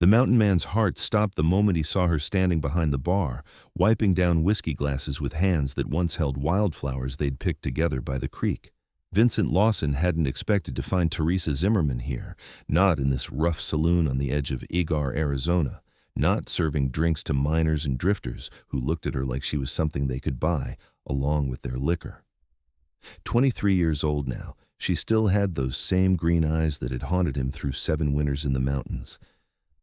The mountain man's heart stopped the moment he saw her standing behind the bar, wiping down whiskey glasses with hands that once held wildflowers they'd picked together by the creek. Vincent Lawson hadn't expected to find Teresa Zimmerman here, not in this rough saloon on the edge of Egar, Arizona, not serving drinks to miners and drifters who looked at her like she was something they could buy, along with their liquor. 23 years old now, she still had those same green eyes that had haunted him through 7 winters in the mountains.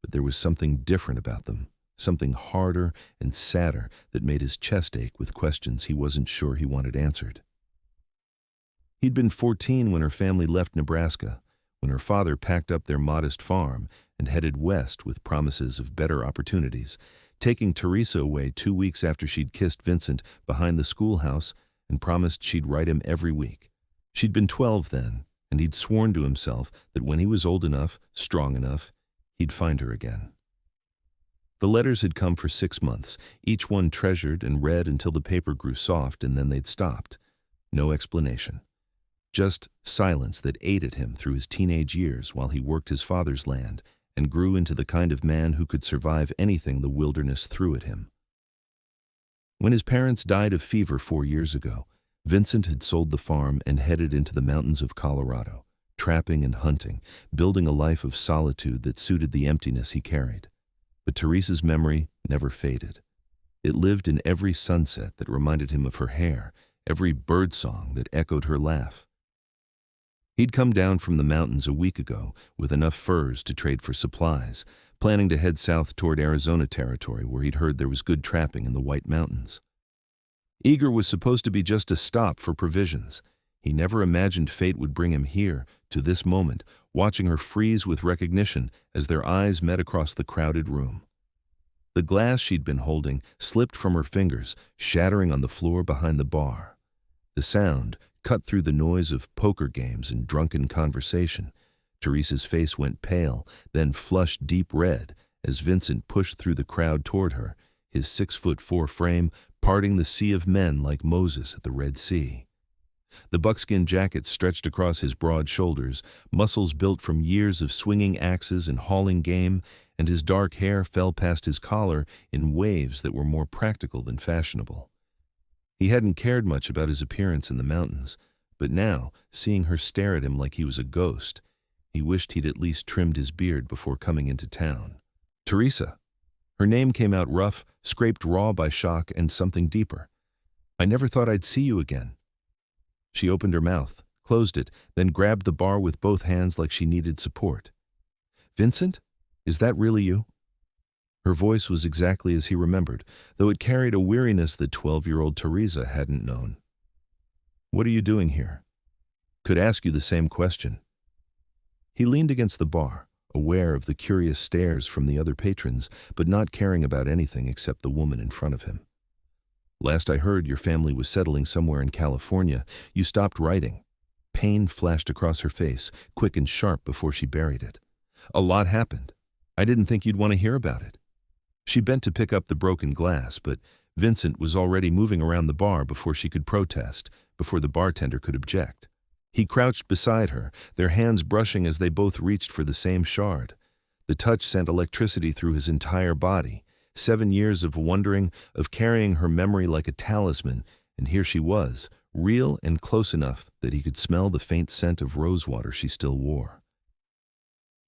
But there was something different about them, something harder and sadder that made his chest ache with questions he wasn't sure he wanted answered. He'd been 14 when her family left Nebraska, when her father packed up their modest farm and headed west with promises of better opportunities, taking Teresa away 2 weeks after she'd kissed Vincent behind the schoolhouse and promised she'd write him every week. She'd been 12 then, and he'd sworn to himself that when he was old enough, strong enough, he'd find her again. The letters had come for 6 months, each one treasured and read until the paper grew soft, and then they'd stopped. No explanation. Just silence that ate at him through his teenage years while he worked his father's land and grew into the kind of man who could survive anything the wilderness threw at him. When his parents died of fever 4 years ago, Vincent had sold the farm and headed into the mountains of Colorado, trapping and hunting, building a life of solitude that suited the emptiness he carried. But Teresa's memory never faded. It lived in every sunset that reminded him of her hair, every birdsong that echoed her laugh. He'd come down from the mountains a week ago with enough furs to trade for supplies, planning to head south toward Arizona territory where he'd heard there was good trapping in the White Mountains. Egar was supposed to be just a stop for provisions. He never imagined fate would bring him here, to this moment, watching her freeze with recognition as their eyes met across the crowded room. The glass she'd been holding slipped from her fingers, shattering on the floor behind the bar. The sound cut through the noise of poker games and drunken conversation. Teresa's face went pale, then flushed deep red as Vincent pushed through the crowd toward her, his 6'4" frame parting the sea of men like Moses at the Red Sea. The buckskin jacket stretched across his broad shoulders, muscles built from years of swinging axes and hauling game, and his dark hair fell past his collar in waves that were more practical than fashionable. He hadn't cared much about his appearance in the mountains, but now, seeing her stare at him like he was a ghost, he wished he'd at least trimmed his beard before coming into town. Teresa. Her name came out rough, scraped raw by shock and something deeper. I never thought I'd see you again. She opened her mouth, closed it, then grabbed the bar with both hands like she needed support. Vincent? Is that really you? Her voice was exactly as he remembered, though it carried a weariness that 12-year-old Teresa hadn't known. What are you doing here? Could ask you the same question. He leaned against the bar, aware of the curious stares from the other patrons, but not caring about anything except the woman in front of him. Last I heard, your family was settling somewhere in California. You stopped writing. Pain flashed across her face, quick and sharp before she buried it. A lot happened. I didn't think you'd want to hear about it. She bent to pick up the broken glass, but Vincent was already moving around the bar before she could protest, before the bartender could object. He crouched beside her, their hands brushing as they both reached for the same shard. The touch sent electricity through his entire body. 7 years of wondering, of carrying her memory like a talisman, and here she was, real and close enough that he could smell the faint scent of rosewater she still wore.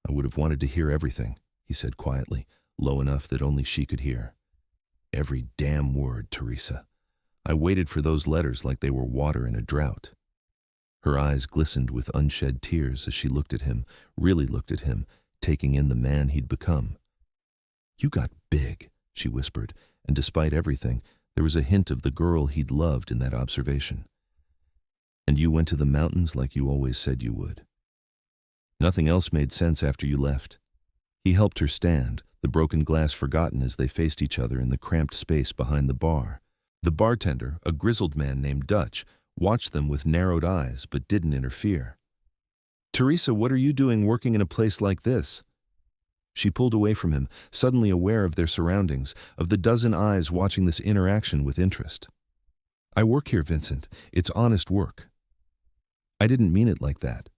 I would have wanted to hear everything, he said quietly, low enough that only she could hear. Every damn word, Teresa. I waited for those letters like they were water in a drought. Her eyes glistened with unshed tears as she looked at him, really looked at him, taking in the man he'd become. You got big, she whispered, and despite everything, there was a hint of the girl he'd loved in that observation. And you went to the mountains like you always said you would. Nothing else made sense after you left. He helped her stand, the broken glass forgotten as they faced each other in the cramped space behind the bar. The bartender, a grizzled man named Dutch, watched them with narrowed eyes but didn't interfere. Teresa, what are you doing working in a place like this? She pulled away from him, suddenly aware of their surroundings, of the dozen eyes watching this interaction with interest. I work here, Vincent. It's honest work. I didn't mean it like that,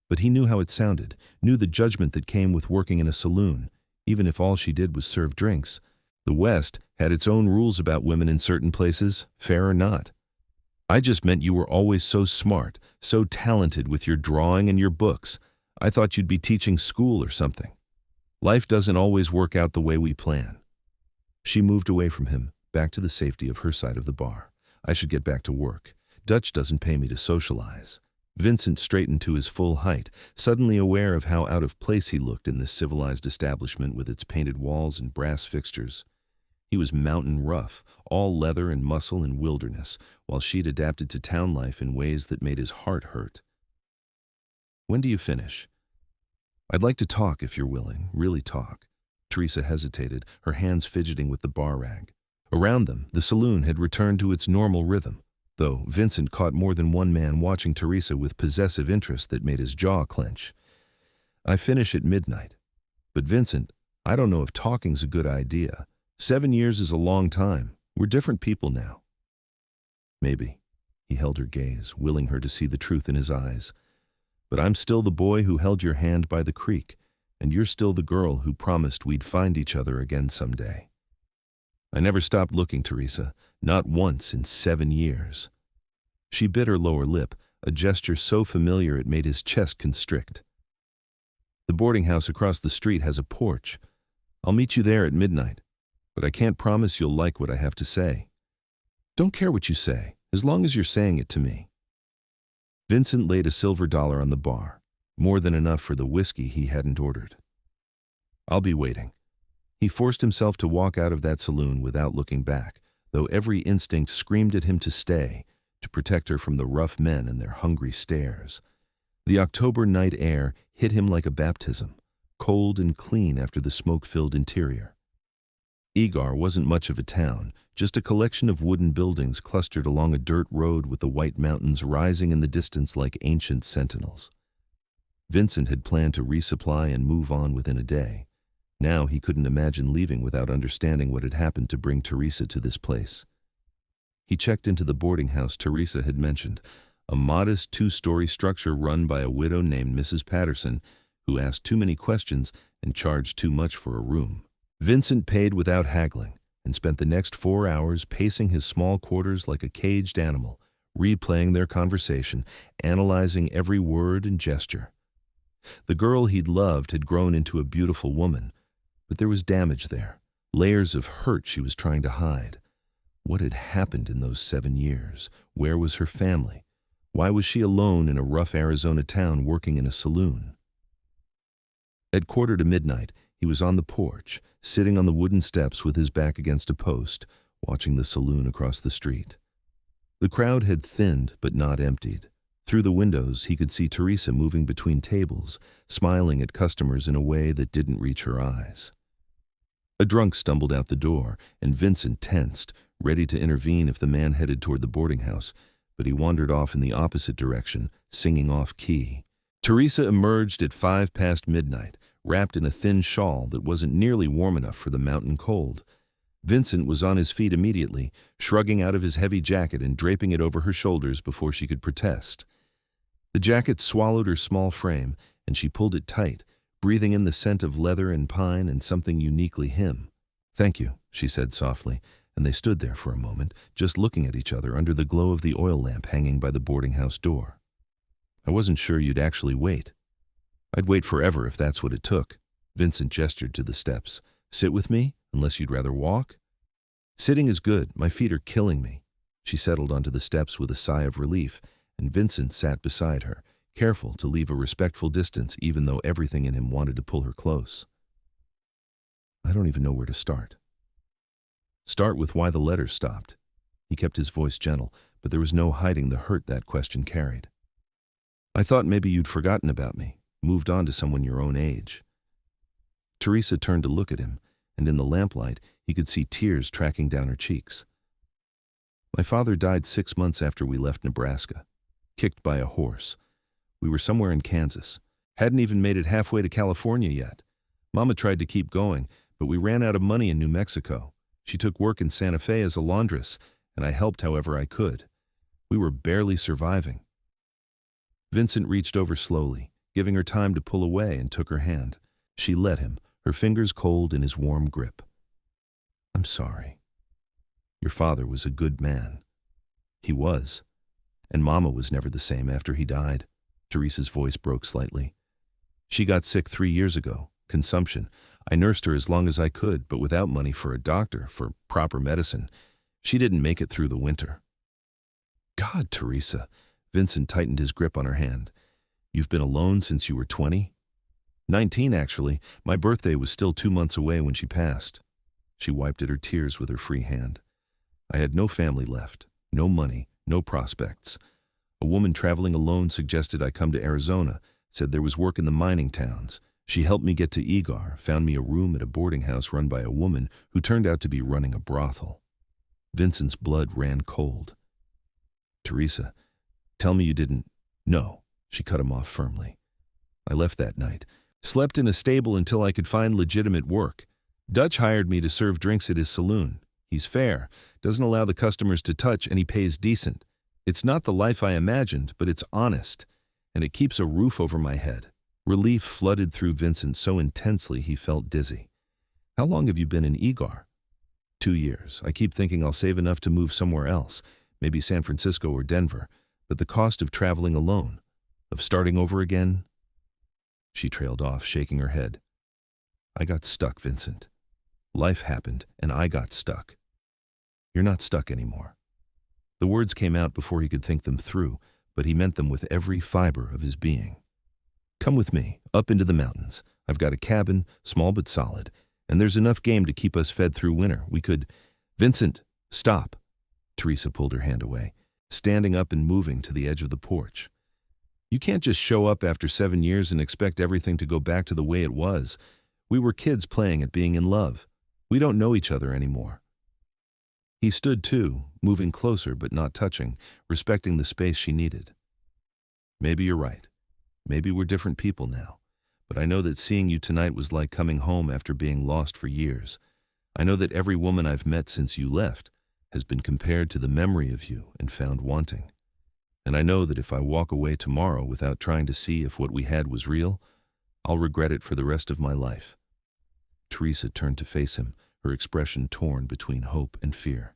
but he knew how it sounded, knew the judgment that came with working in a saloon, even if all she did was serve drinks. The West had its own rules about women in certain places, fair or not. I just meant you were always so smart, so talented with your drawing and your books. I thought you'd be teaching school or something. Life doesn't always work out the way we plan. She moved away from him, back to the safety of her side of the bar. I should get back to work. Dutch doesn't pay me to socialize. Vincent straightened to his full height, suddenly aware of how out of place he looked in this civilized establishment with its painted walls and brass fixtures. He was mountain rough, all leather and muscle and wilderness, while she'd adapted to town life in ways that made his heart hurt. When do you finish? I'd like to talk if you're willing, really talk. Teresa hesitated, her hands fidgeting with the bar rag. Around them, the saloon had returned to its normal rhythm, though Vincent caught more than one man watching Teresa with possessive interest that made his jaw clench. I finish at midnight. But Vincent, I don't know if talking's a good idea. 7 years is a long time. We're different people now. Maybe. He held her gaze, willing her to see the truth in his eyes. But I'm still the boy who held your hand by the creek, and you're still the girl who promised we'd find each other again someday. I never stopped looking, Teresa, not once in 7 years. She bit her lower lip, a gesture so familiar it made his chest constrict. The boarding house across the street has a porch. I'll meet you there at midnight, but I can't promise you'll like what I have to say. Don't care what you say, as long as you're saying it to me. Vincent laid a silver dollar on the bar, more than enough for the whiskey he hadn't ordered. I'll be waiting. He forced himself to walk out of that saloon without looking back, though every instinct screamed at him to stay, to protect her from the rough men and their hungry stares. The October night air hit him like a baptism, cold and clean after the smoke-filled interior. Egar wasn't much of a town, just a collection of wooden buildings clustered along a dirt road with the white mountains rising in the distance like ancient sentinels. Vincent had planned to resupply and move on within a day. Now he couldn't imagine leaving without understanding what had happened to bring Teresa to this place. He checked into the boarding house Teresa had mentioned, a modest 2-story structure run by a widow named Mrs. Patterson, who asked too many questions and charged too much for a room. Vincent paid without haggling and spent the next 4 hours pacing his small quarters like a caged animal, replaying their conversation, analyzing every word and gesture. The girl he'd loved had grown into a beautiful woman, but there was damage there, layers of hurt she was trying to hide. What had happened in those 7 years? Where was her family? Why was she alone in a rough Arizona town working in a saloon? At 1:45, he was on the porch, sitting on the wooden steps with his back against a post, watching the saloon across the street. The crowd had thinned but not emptied. Through the windows, he could see Teresa moving between tables, smiling at customers in a way that didn't reach her eyes. A drunk stumbled out the door, and Vincent tensed, ready to intervene if the man headed toward the boarding house, but he wandered off in the opposite direction, singing off-key. Teresa emerged at 5 past midnight, wrapped in a thin shawl that wasn't nearly warm enough for the mountain cold. Vincent was on his feet immediately, shrugging out of his heavy jacket and draping it over her shoulders before she could protest. The jacket swallowed her small frame, and she pulled it tight, breathing in the scent of leather and pine and something uniquely him. "Thank you," she said softly, and they stood there for a moment, just looking at each other under the glow of the oil lamp hanging by the boarding house door. "I wasn't sure you'd actually wait." "I'd wait forever if that's what it took." Vincent gestured to the steps. "Sit with me, unless you'd rather walk?" "Sitting is good. My feet are killing me." She settled onto the steps with a sigh of relief, and Vincent sat beside her, careful to leave a respectful distance even though everything in him wanted to pull her close. "I don't even know where to start." "Start with why the letters stopped." He kept his voice gentle, but there was no hiding the hurt that question carried. "I thought maybe you'd forgotten about me, moved on to someone your own age." Teresa turned to look at him, and in the lamplight he could see tears tracking down her cheeks. "My father died 6 months after we left Nebraska, kicked by a horse. We were somewhere in Kansas. Hadn't even made it halfway to California yet. Mama tried to keep going, but we ran out of money in New Mexico. She took work in Santa Fe as a laundress, and I helped however I could. We were barely surviving." Vincent reached over slowly, giving her time to pull away, and took her hand. She let him, her fingers cold in his warm grip. I'm sorry. Your father was a good man. He was. And Mama was never the same after he died. Teresa's voice broke slightly. She got sick 3 years ago, consumption. I nursed her as long as I could, but without money for a doctor, for proper medicine. She didn't make it through the winter. God, Teresa. Vincent tightened his grip on her hand. You've been alone since you were 20? 19, actually. My birthday was still 2 months away when she passed. She wiped at her tears with her free hand. I had no family left, no money, no prospects. A woman traveling alone suggested I come to Arizona, said there was work in the mining towns. She helped me get to Egar, found me a room at a boarding house run by a woman who turned out to be running a brothel. Vincent's blood ran cold. Teresa, tell me you didn't. No, she cut him off firmly. I left that night, slept in a stable until I could find legitimate work. Dutch hired me to serve drinks at his saloon. He's fair, doesn't allow the customers to touch, and he pays decent. It's not the life I imagined, but it's honest, and it keeps a roof over my head. Relief flooded through Vincent so intensely he felt dizzy. How long have you been in Egar? 2 years. I keep thinking I'll save enough to move somewhere else, maybe San Francisco or Denver, but the cost of traveling alone, of starting over again. She trailed off, shaking her head. I got stuck, Vincent. Life happened, and I got stuck. You're not stuck anymore. The words came out before he could think them through, but he meant them with every fiber of his being. Come with me, up into the mountains. I've got a cabin, small but solid, and there's enough game to keep us fed through winter. We could... Vincent, stop. Teresa pulled her hand away, standing up and moving to the edge of the porch. You can't just show up after 7 years and expect everything to go back to the way it was. We were kids playing at being in love. We don't know each other anymore. He stood too, moving closer but not touching, respecting the space she needed. Maybe you're right. Maybe we're different people now. But I know that seeing you tonight was like coming home after being lost for years. I know that every woman I've met since you left has been compared to the memory of you and found wanting. And I know that if I walk away tomorrow without trying to see if what we had was real, I'll regret it for the rest of my life. Teresa turned to face him, her expression torn between hope and fear.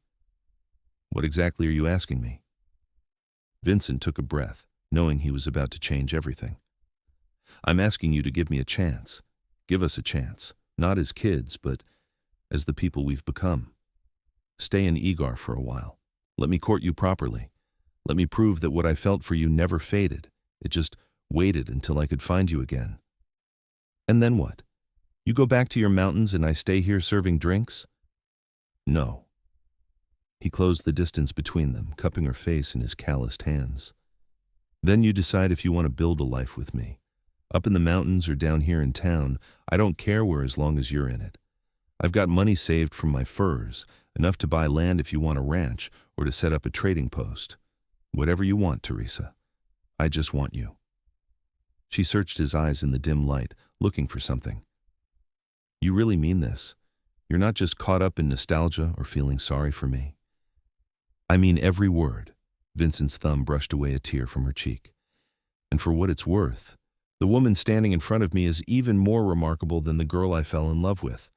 What exactly are you asking me? Vincent took a breath, knowing he was about to change everything. I'm asking you to give me a chance. Give us a chance, not as kids, but as the people we've become. Stay in Egar for a while. Let me court you properly. Let me prove that what I felt for you never faded. It just waited until I could find you again. And then what? You go back to your mountains and I stay here serving drinks? No. He closed the distance between them, cupping her face in his calloused hands. Then you decide if you want to build a life with me. Up in the mountains or down here in town, I don't care where as long as you're in it. I've got money saved from my furs, enough to buy land if you want a ranch or to set up a trading post. Whatever you want, Teresa. I just want you. She searched his eyes in the dim light, looking for something. You really mean this? You're not just caught up in nostalgia or feeling sorry for me? I mean every word. Vincent's thumb brushed away a tear from her cheek. And for what it's worth, the woman standing in front of me is even more remarkable than the girl I fell in love with.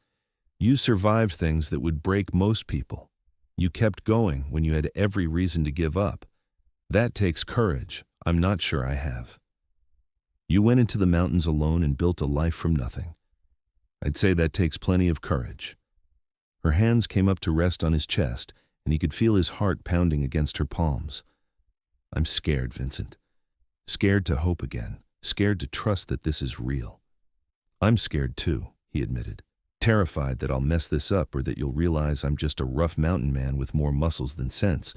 You survived things that would break most people. You kept going when you had every reason to give up. That takes courage. I'm not sure I have. You went into the mountains alone and built a life from nothing. I'd say that takes plenty of courage. Her hands came up to rest on his chest, and he could feel his heart pounding against her palms. I'm scared, Vincent. Scared to hope again. Scared to trust that this is real. I'm scared too, he admitted. Terrified that I'll mess this up or that you'll realize I'm just a rough mountain man with more muscles than sense.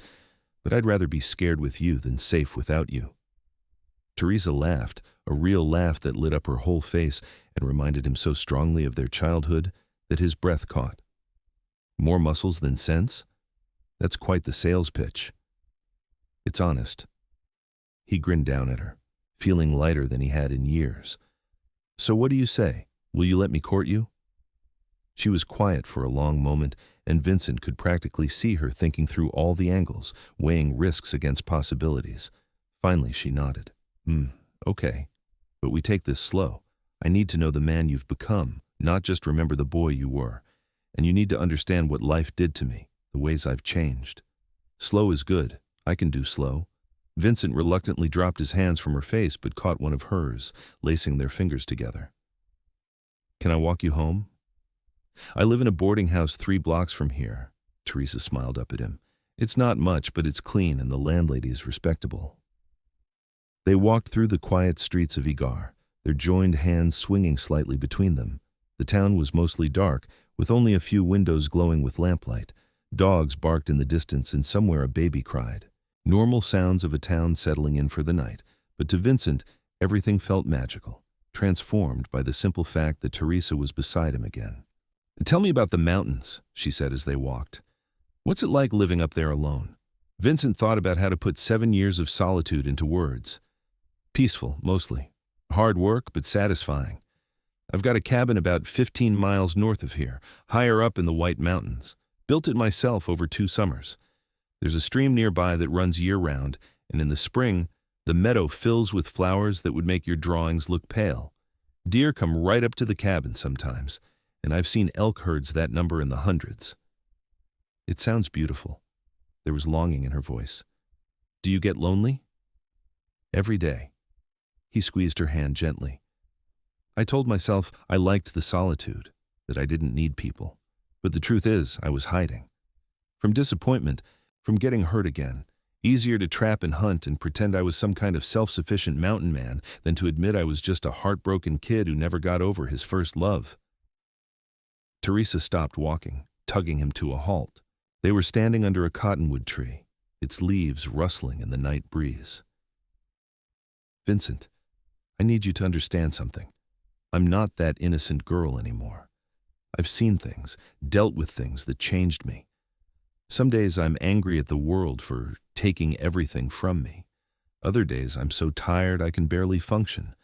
But I'd rather be scared with you than safe without you. Teresa laughed, a real laugh that lit up her whole face and reminded him so strongly of their childhood that his breath caught. More muscles than sense? That's quite the sales pitch. It's honest. He grinned down at her, feeling lighter than he had in years. So what do you say? Will you let me court you? She was quiet for a long moment, and Vincent could practically see her thinking through all the angles, weighing risks against possibilities. Finally, she nodded. Okay. But we take this slow. I need to know the man you've become, not just remember the boy you were. And you need to understand what life did to me, the ways I've changed. Slow is good. I can do slow. Vincent reluctantly dropped his hands from her face but caught one of hers, lacing their fingers together. Can I walk you home? I live in a boarding house 3 blocks from here. Teresa smiled up at him. It's not much, but it's clean and the landlady is respectable. They walked through the quiet streets of Egar, their joined hands swinging slightly between them. The town was mostly dark, with only a few windows glowing with lamplight. Dogs barked in the distance and somewhere a baby cried. Normal sounds of a town settling in for the night, but to Vincent, everything felt magical, transformed by the simple fact that Teresa was beside him again. Tell me about the mountains, she said as they walked. What's it like living up there alone? Vincent thought about how to put 7 years of solitude into words. Peaceful, mostly. Hard work, but satisfying. I've got a cabin about 15 miles north of here, higher up in the White Mountains. Built it myself over 2 summers. There's a stream nearby that runs year-round, and in the spring, the meadow fills with flowers that would make your drawings look pale. Deer come right up to the cabin sometimes, and I've seen elk herds that number in the hundreds. It sounds beautiful. There was longing in her voice. Do you get lonely? Every day. He squeezed her hand gently. I told myself I liked the solitude, that I didn't need people. But the truth is, I was hiding. From disappointment, from getting hurt again. Easier to trap and hunt and pretend I was some kind of self-sufficient mountain man than to admit I was just a heartbroken kid who never got over his first love. Teresa stopped walking, tugging him to a halt. They were standing under a cottonwood tree, its leaves rustling in the night breeze. Vincent, I need you to understand something. I'm not that innocent girl anymore. I've seen things, dealt with things that changed me. Some days I'm angry at the world for taking everything from me. Other days I'm so tired I can barely function.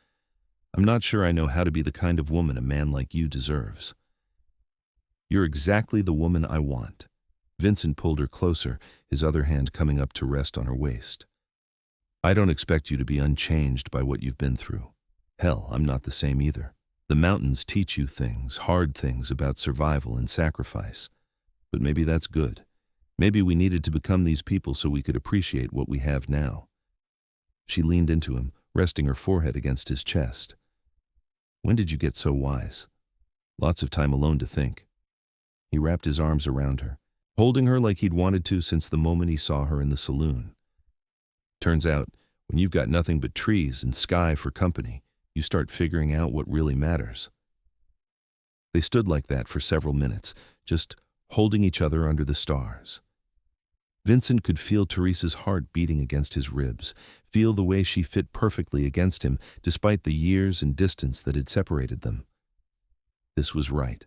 I'm not sure I know how to be the kind of woman a man like you deserves. You're exactly the woman I want. Vincent pulled her closer, his other hand coming up to rest on her waist. I don't expect you to be unchanged by what you've been through. Hell, I'm not the same either. The mountains teach you things, hard things about survival and sacrifice. But maybe that's good. Maybe we needed to become these people so we could appreciate what we have now. She leaned into him, resting her forehead against his chest. When did you get so wise? Lots of time alone to think. He wrapped his arms around her, holding her like he'd wanted to since the moment he saw her in the saloon. Turns out, when you've got nothing but trees and sky for company, you start figuring out what really matters. They stood like that for several minutes, just holding each other under the stars. Vincent could feel Teresa's heart beating against his ribs, feel the way she fit perfectly against him despite the years and distance that had separated them. This was right.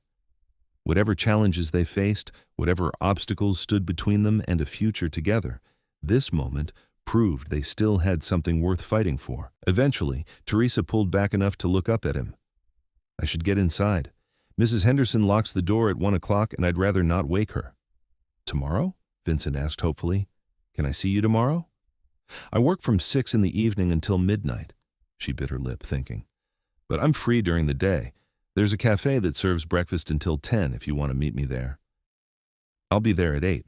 Whatever challenges they faced, whatever obstacles stood between them and a future together, this moment proved they still had something worth fighting for. Eventually, Teresa pulled back enough to look up at him. I should get inside. Mrs. Henderson locks the door at 1 o'clock and I'd rather not wake her. Tomorrow? Vincent asked hopefully. Can I see you tomorrow? I work from 6 in the evening until midnight. She bit her lip, thinking. But I'm free during the day. There's a cafe that serves breakfast until 10 if you want to meet me there. I'll be there at 8.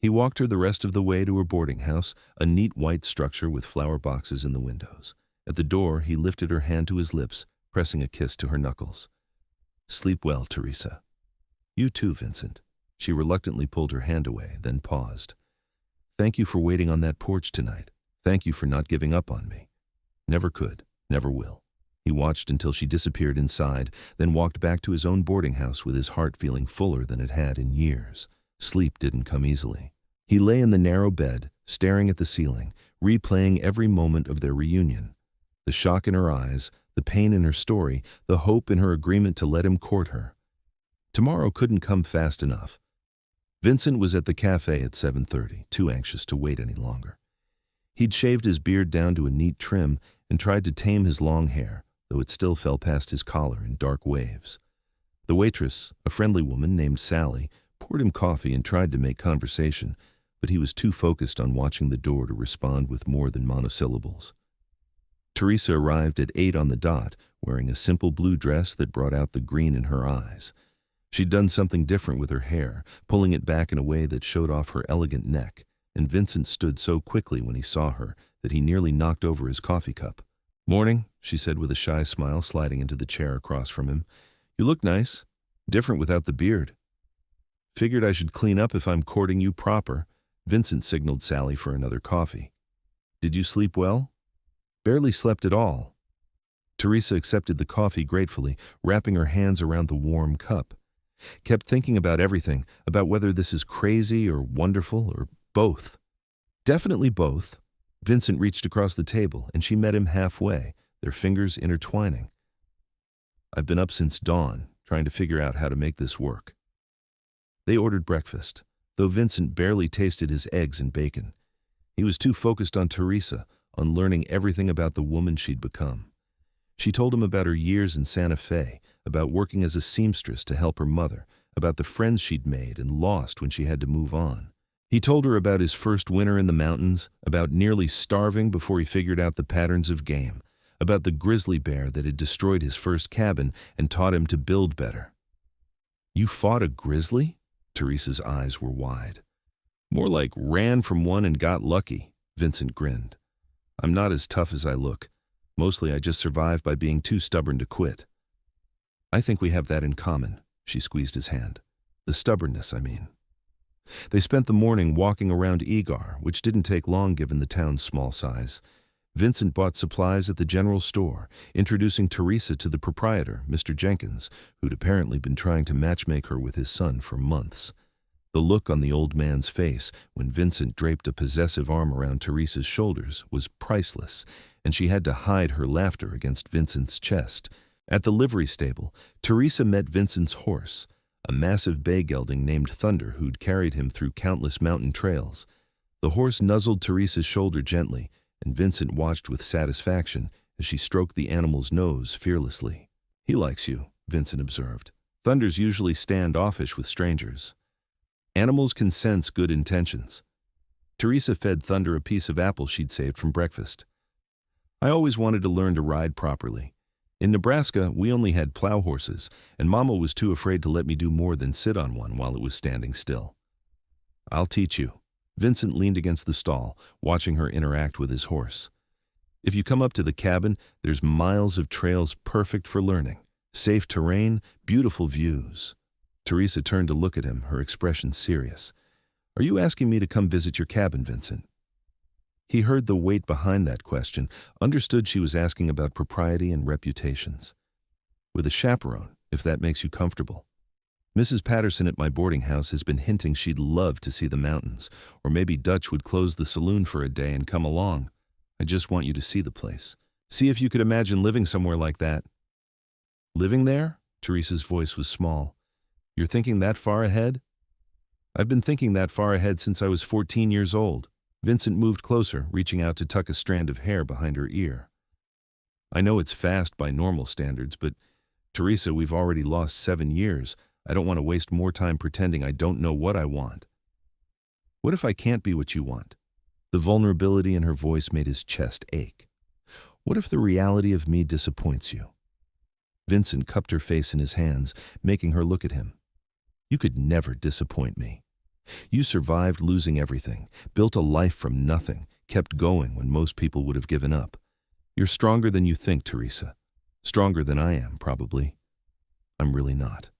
He walked her the rest of the way to her boarding house, a neat white structure with flower boxes in the windows. At the door, he lifted her hand to his lips, pressing a kiss to her knuckles. Sleep well, Teresa. You too, Vincent. She reluctantly pulled her hand away, then paused. Thank you for waiting on that porch tonight. Thank you for not giving up on me. Never could, never will. He watched until she disappeared inside, then walked back to his own boarding house with his heart feeling fuller than it had in years. Sleep didn't come easily. He lay in the narrow bed, staring at the ceiling, replaying every moment of their reunion. The shock in her eyes, the pain in her story, the hope in her agreement to let him court her. Tomorrow couldn't come fast enough. Vincent was at the cafe at 7:30, too anxious to wait any longer. He'd shaved his beard down to a neat trim and tried to tame his long hair, though it still fell past his collar in dark waves. The waitress, a friendly woman named Sally, poured him coffee and tried to make conversation, but he was too focused on watching the door to respond with more than monosyllables. Teresa arrived at 8 on the dot, wearing a simple blue dress that brought out the green in her eyes. She'd done something different with her hair, pulling it back in a way that showed off her elegant neck, and Vincent stood so quickly when he saw her that he nearly knocked over his coffee cup. "Morning," she said with a shy smile, sliding into the chair across from him. "You look nice. Different without the beard." "Figured I should clean up if I'm courting you proper." Vincent signaled Sally for another coffee. "Did you sleep well?" "Barely slept at all." Teresa accepted the coffee gratefully, wrapping her hands around the warm cup. "Kept thinking about everything, about whether this is crazy or wonderful or both." "Definitely both." Vincent reached across the table, and she met him halfway, their fingers intertwining. "I've been up since dawn, trying to figure out how to make this work." They ordered breakfast, though Vincent barely tasted his eggs and bacon. He was too focused on Teresa, on learning everything about the woman she'd become. She told him about her years in Santa Fe, about working as a seamstress to help her mother, about the friends she'd made and lost when she had to move on. He told her about his first winter in the mountains, about nearly starving before he figured out the patterns of game, about the grizzly bear that had destroyed his first cabin and taught him to build better. "You fought a grizzly?" Teresa's eyes were wide. "More like ran from one and got lucky," Vincent grinned. "I'm not as tough as I look. Mostly I just survived by being too stubborn to quit." "I think we have that in common," she squeezed his hand. "The stubbornness, I mean." They spent the morning walking around Egar, which didn't take long given the town's small size. Vincent bought supplies at the general store, introducing Teresa to the proprietor, Mr. Jenkins, who'd apparently been trying to matchmake her with his son for months. The look on the old man's face when Vincent draped a possessive arm around Teresa's shoulders was priceless, and she had to hide her laughter against Vincent's chest. At the livery stable, Teresa met Vincent's horse, a massive bay gelding named Thunder who'd carried him through countless mountain trails. The horse nuzzled Teresa's shoulder gently, and Vincent watched with satisfaction as she stroked the animal's nose fearlessly. "He likes you," Vincent observed. "Thunders usually standoffish with strangers." Animals can sense good intentions. Teresa fed Thunder a piece of apple she'd saved from breakfast. "I always wanted to learn to ride properly. In Nebraska, we only had plow horses, and Mama was too afraid to let me do more than sit on one while it was standing still." "I'll teach you." Vincent leaned against the stall, watching her interact with his horse. "If you come up to the cabin, there's miles of trails perfect for learning. Safe terrain, beautiful views." Teresa turned to look at him, her expression serious. "Are you asking me to come visit your cabin, Vincent?" He heard the weight behind that question, understood she was asking about propriety and reputations. "With a chaperone, if that makes you comfortable. Mrs. Patterson at my boarding house has been hinting she'd love to see the mountains, or maybe Dutch would close the saloon for a day and come along. I just want you to see the place. See if you could imagine living somewhere like that." "Living there?" Teresa's voice was small. "You're thinking that far ahead?" "I've been thinking that far ahead since I was 14 years old. Vincent moved closer, reaching out to tuck a strand of hair behind her ear. "I know it's fast by normal standards, but, Teresa, we've already lost 7 years. I don't want to waste more time pretending I don't know what I want." "What if I can't be what you want?" The vulnerability in her voice made his chest ache. "What if the reality of me disappoints you?" Vincent cupped her face in his hands, making her look at him. "You could never disappoint me. You survived losing everything, built a life from nothing, kept going when most people would have given up. You're stronger than you think, Teresa. Stronger than I am, probably." "I'm really not."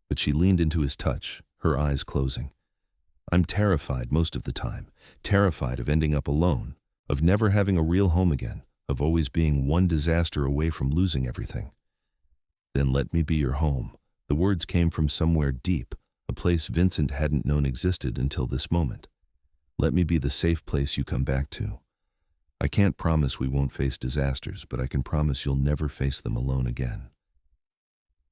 But she leaned into his touch, her eyes closing. "I'm terrified most of the time, terrified of ending up alone, of never having a real home again, of always being one disaster away from losing everything." "Then let me be your home." The words came from somewhere deep, a place Vincent hadn't known existed until this moment. "Let me be the safe place you come back to. I can't promise we won't face disasters, but I can promise you'll never face them alone again."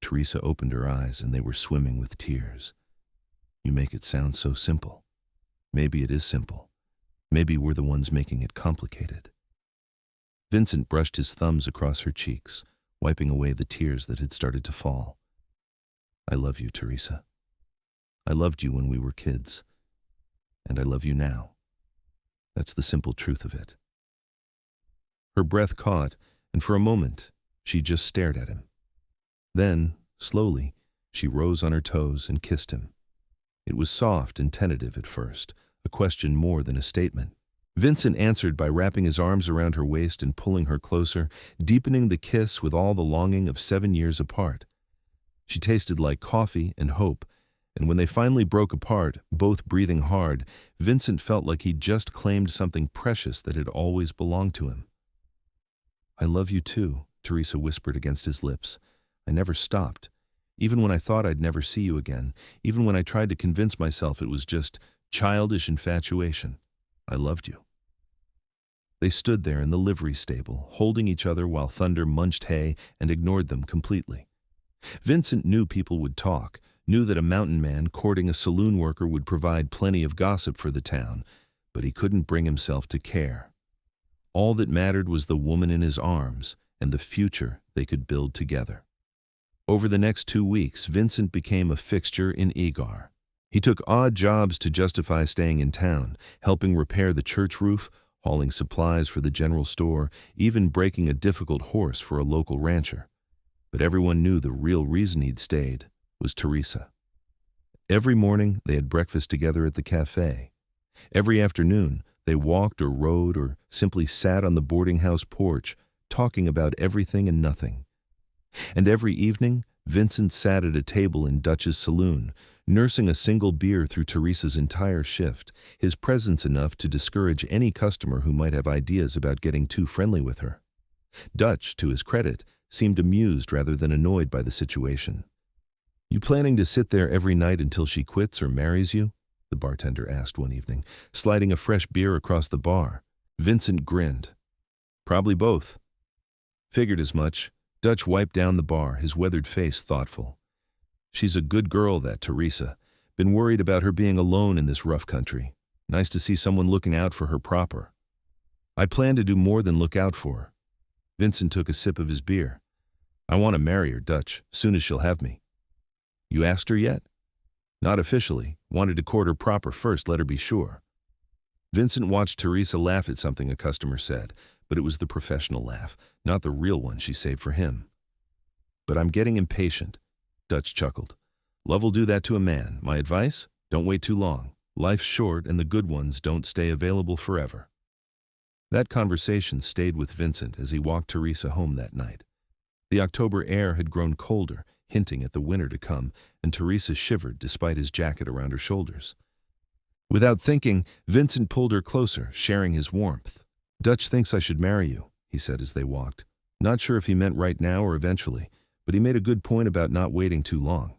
Teresa opened her eyes, and they were swimming with tears. "You make it sound so simple. Maybe it is simple. Maybe we're the ones making it complicated." Vincent brushed his thumbs across her cheeks, wiping away the tears that had started to fall. "I love you, Teresa. I loved you when we were kids, and I love you now. That's the simple truth of it." Her breath caught, and for a moment, she just stared at him. Then, slowly, she rose on her toes and kissed him. It was soft and tentative at first, a question more than a statement. Vincent answered by wrapping his arms around her waist and pulling her closer, deepening the kiss with all the longing of 7 years apart. She tasted like coffee and hope, and when they finally broke apart, both breathing hard, Vincent felt like he'd just claimed something precious that had always belonged to him. "I love you too," Teresa whispered against his lips. "I never stopped. Even when I thought I'd never see you again, even when I tried to convince myself it was just childish infatuation, I loved you." They stood there in the livery stable, holding each other while Thunder munched hay and ignored them completely. Vincent knew people would talk, knew that a mountain man courting a saloon worker would provide plenty of gossip for the town, but he couldn't bring himself to care. All that mattered was the woman in his arms and the future they could build together. Over the next 2 weeks, Vincent became a fixture in Egar. He took odd jobs to justify staying in town, helping repair the church roof, hauling supplies for the general store, even breaking a difficult horse for a local rancher. But everyone knew the real reason he'd stayed was Teresa. Every morning, they had breakfast together at the cafe. Every afternoon, they walked or rode or simply sat on the boarding house porch, talking about everything and nothing. And every evening, Vincent sat at a table in Dutch's saloon, nursing a single beer through Teresa's entire shift, his presence enough to discourage any customer who might have ideas about getting too friendly with her. Dutch, to his credit, seemed amused rather than annoyed by the situation. "You planning to sit there every night until she quits or marries you?" the bartender asked one evening, sliding a fresh beer across the bar. Vincent grinned. "Probably both." "Figured as much." Dutch wiped down the bar, his weathered face thoughtful. "She's a good girl, that Teresa. Been worried about her being alone in this rough country. Nice to see someone looking out for her proper." "I plan to do more than look out for her." Vincent took a sip of his beer. "I want to marry her, Dutch, soon as she'll have me." "You asked her yet?" "Not officially. Wanted to court her proper first, let her be sure." Vincent watched Teresa laugh at something a customer said, but it was the professional laugh, not the real one she saved for him. "But I'm getting impatient," Dutch chuckled. "Love will do that to a man. My advice? Don't wait too long. Life's short and the good ones don't stay available forever." That conversation stayed with Vincent as he walked Teresa home that night. The October air had grown colder, hinting at the winter to come, and Teresa shivered despite his jacket around her shoulders. Without thinking, Vincent pulled her closer, sharing his warmth. "Dutch thinks I should marry you," he said as they walked. Not sure if he meant right now or eventually, but he made a good point about not waiting too long.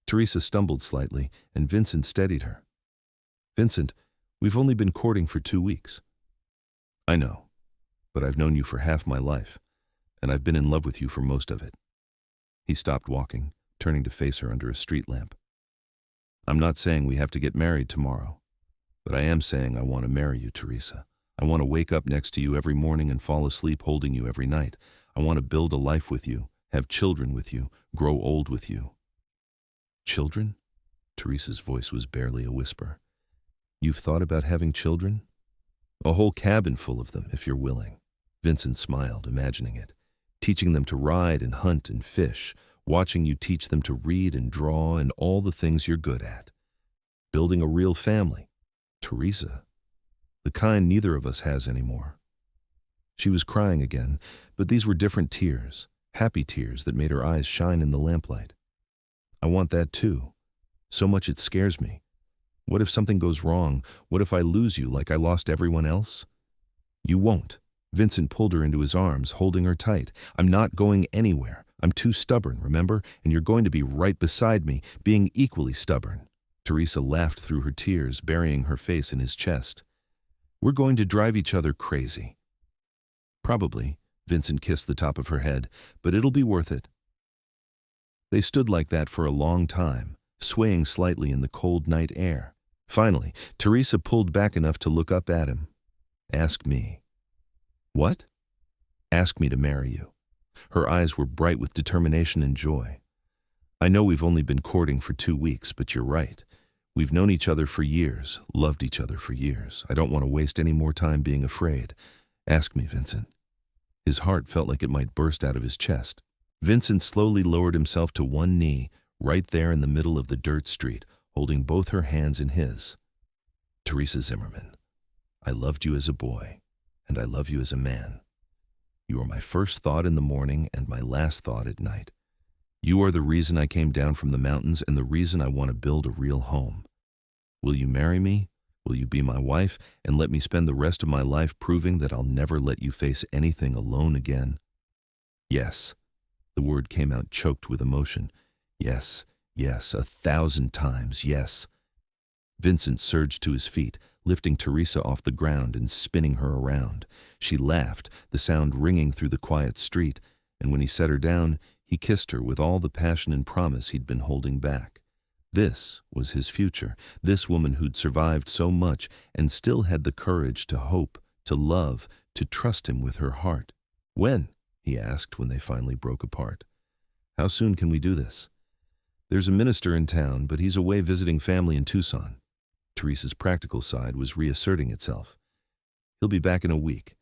Teresa stumbled slightly, and Vincent steadied her. "Vincent, we've only been courting for 2 weeks." "I know, but I've known you for half my life, and I've been in love with you for most of it." He stopped walking, turning to face her under a street lamp. "I'm not saying we have to get married tomorrow, but I am saying I want to marry you, Teresa. I want to wake up next to you every morning and fall asleep holding you every night. I want to build a life with you, have children with you, grow old with you." "Children?" Teresa's voice was barely a whisper. "You've thought about having children?" "A whole cabin full of them, if you're willing." Vincent smiled, imagining it. "Teaching them to ride and hunt and fish, watching you teach them to read and draw and all the things you're good at. Building a real family. Teresa, the kind neither of us has anymore." She was crying again, but these were different tears, happy tears that made her eyes shine in the lamplight. "I want that too. So much it scares me. What if something goes wrong? What if I lose you like I lost everyone else?" "You won't." Vincent pulled her into his arms, holding her tight. "I'm not going anywhere. I'm too stubborn, remember? And you're going to be right beside me, being equally stubborn." Teresa laughed through her tears, burying her face in his chest. "We're going to drive each other crazy." "Probably," Vincent kissed the top of her head, "but it'll be worth it." They stood like that for a long time, swaying slightly in the cold night air. Finally, Teresa pulled back enough to look up at him. "Ask me." "What?" "Ask me to marry you." Her eyes were bright with determination and joy. "I know we've only been courting for 2 weeks, but you're right. We've known each other for years, loved each other for years. I don't want to waste any more time being afraid. Ask me, Vincent. His heart felt like it might burst out of his chest. Vincent slowly lowered himself to one knee, right there in the middle of the dirt street, holding both her hands in his. Teresa Zimmerman, I loved you as a boy, and I love you as a man. You are my first thought in the morning and my last thought at night. You are the reason I came down from the mountains and the reason I want to build a real home. Will you marry me? Will you be my wife and let me spend the rest of my life proving that I'll never let you face anything alone again? Yes. The word came out choked with emotion. Yes, yes, 1,000 times yes. Vincent surged to his feet, lifting Teresa off the ground and spinning her around. She laughed, the sound ringing through the quiet street, and when he set her down, he kissed her with all the passion and promise he'd been holding back. This was his future, this woman who'd survived so much and still had the courage to hope, to love, to trust him with her heart. When? He asked when they finally broke apart. How soon can we do this? There's a minister in town, but he's away visiting family in Tucson. Teresa's practical side was reasserting itself. He'll be back in a week.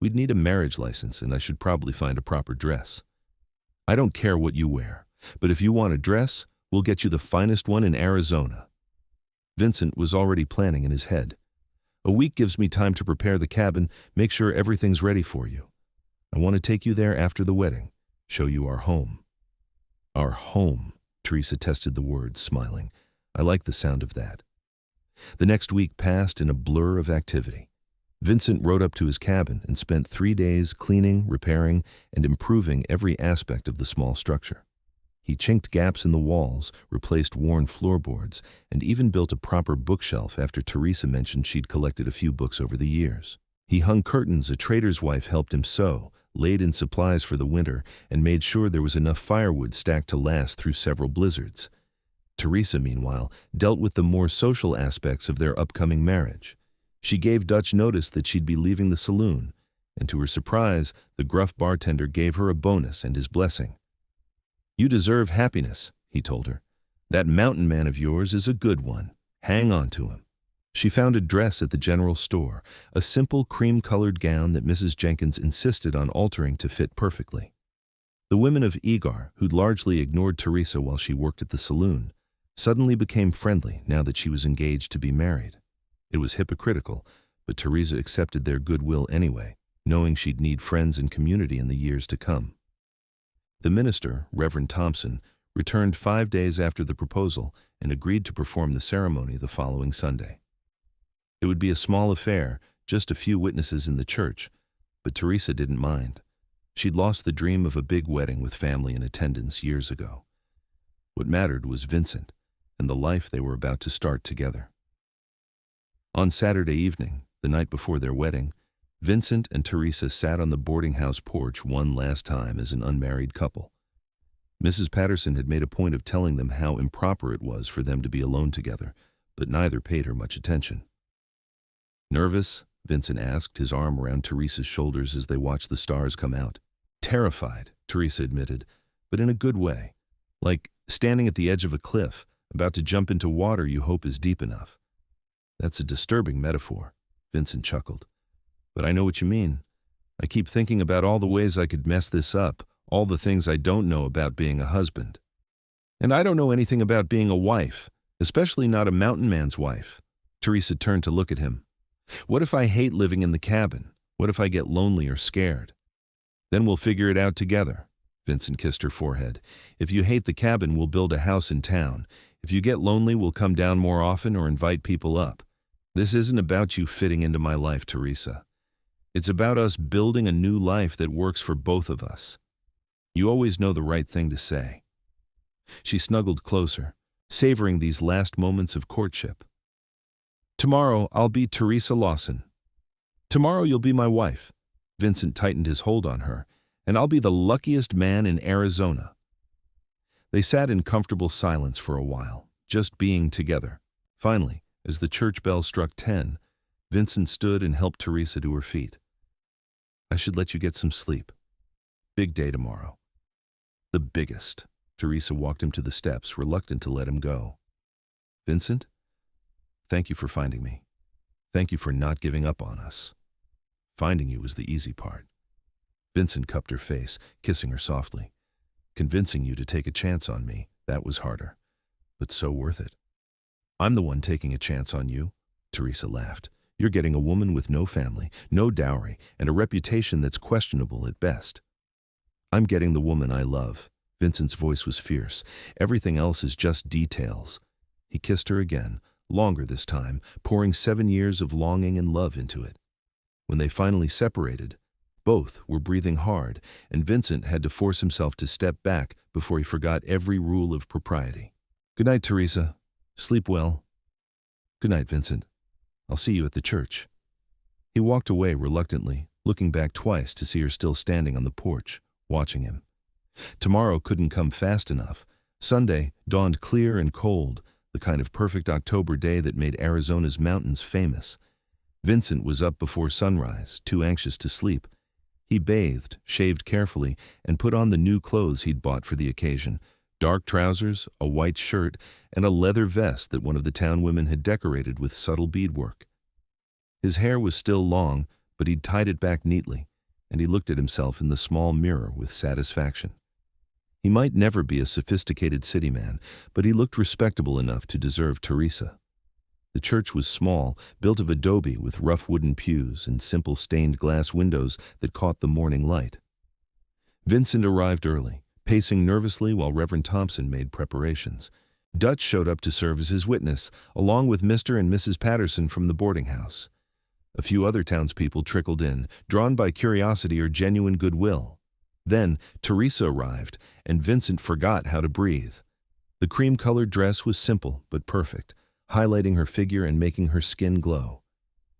We'd need a marriage license, and I should probably find a proper dress. I don't care what you wear, but if you want a dress, we'll get you the finest one in Arizona. Vincent was already planning in his head. A week gives me time to prepare the cabin, make sure everything's ready for you. I want to take you there after the wedding, show you our home. Our home, Teresa tested the words, smiling. I like the sound of that. The next week passed in a blur of activity. Vincent rode up to his cabin and spent 3 days cleaning, repairing, and improving every aspect of the small structure. He chinked gaps in the walls, replaced worn floorboards, and even built a proper bookshelf after Teresa mentioned she'd collected a few books over the years. He hung curtains a trader's wife helped him sew, laid in supplies for the winter, and made sure there was enough firewood stacked to last through several blizzards. Teresa, meanwhile, dealt with the more social aspects of their upcoming marriage. She gave Dutch notice that she'd be leaving the saloon, and to her surprise, the gruff bartender gave her a bonus and his blessing. You deserve happiness, he told her. That mountain man of yours is a good one. Hang on to him. She found a dress at the general store, a simple cream-colored gown that Mrs. Jenkins insisted on altering to fit perfectly. The women of Egar, who'd largely ignored Teresa while she worked at the saloon, suddenly became friendly now that she was engaged to be married. It was hypocritical, but Teresa accepted their goodwill anyway, knowing she'd need friends and community in the years to come. The minister, Reverend Thompson, returned 5 days after the proposal and agreed to perform the ceremony the following Sunday. It would be a small affair, just a few witnesses in the church, but Teresa didn't mind. She'd lost the dream of a big wedding with family in attendance years ago. What mattered was Vincent and the life they were about to start together. On Saturday evening, the night before their wedding, Vincent and Teresa sat on the boarding house porch one last time as an unmarried couple. Mrs. Patterson had made a point of telling them how improper it was for them to be alone together, but neither paid her much attention. Nervous? Vincent asked, his arm around Teresa's shoulders as they watched the stars come out. Terrified, Teresa admitted, but in a good way. Like standing at the edge of a cliff, about to jump into water you hope is deep enough. That's a disturbing metaphor, Vincent chuckled. But I know what you mean. I keep thinking about all the ways I could mess this up, all the things I don't know about being a husband. And I don't know anything about being a wife, especially not a mountain man's wife. Teresa turned to look at him. What if I hate living in the cabin? What if I get lonely or scared? Then we'll figure it out together. Vincent kissed her forehead. If you hate the cabin, we'll build a house in town. If you get lonely, we'll come down more often or invite people up. This isn't about you fitting into my life, Teresa. It's about us building a new life that works for both of us. You always know the right thing to say. She snuggled closer, savoring these last moments of courtship. Tomorrow, I'll be Teresa Lawson. Tomorrow, you'll be my wife. Vincent tightened his hold on her, and I'll be the luckiest man in Arizona. They sat in comfortable silence for a while, just being together. Finally, as the church bell struck 10, Vincent stood and helped Teresa to her feet. I should let you get some sleep. Big day tomorrow. The biggest. Teresa walked him to the steps, reluctant to let him go. Vincent, thank you for finding me. Thank you for not giving up on us. Finding you was the easy part. Vincent cupped her face, kissing her softly. Convincing you to take a chance on me, that was harder, but so worth it. I'm the one taking a chance on you, Teresa laughed. You're getting a woman with no family, no dowry, and a reputation that's questionable at best. I'm getting the woman I love. Vincent's voice was fierce. Everything else is just details. He kissed her again, longer this time, pouring 7 years of longing and love into it. When they finally separated, both were breathing hard, and Vincent had to force himself to step back before he forgot every rule of propriety. Good night, Teresa. Sleep well. Good night, Vincent. I'll see you at the church. He walked away reluctantly, looking back twice to see her still standing on the porch, watching him. Tomorrow couldn't come fast enough. Sunday dawned clear and cold, the kind of perfect October day that made Arizona's mountains famous. Vincent was up before sunrise, too anxious to sleep. He bathed, shaved carefully, and put on the new clothes he'd bought for the occasion: dark trousers, a white shirt, and a leather vest that one of the town women had decorated with subtle beadwork. His hair was still long, but he'd tied it back neatly, and he looked at himself in the small mirror with satisfaction. He might never be a sophisticated city man, but he looked respectable enough to deserve Teresa. The church was small, built of adobe with rough wooden pews and simple stained glass windows that caught the morning light. Vincent arrived early, pacing nervously while Reverend Thompson made preparations. Dutch showed up to serve as his witness, along with Mr. and Mrs. Patterson from the boarding house. A few other townspeople trickled in, drawn by curiosity or genuine goodwill. Then Teresa arrived, and Vincent forgot how to breathe. The cream-colored dress was simple but perfect, highlighting her figure and making her skin glow.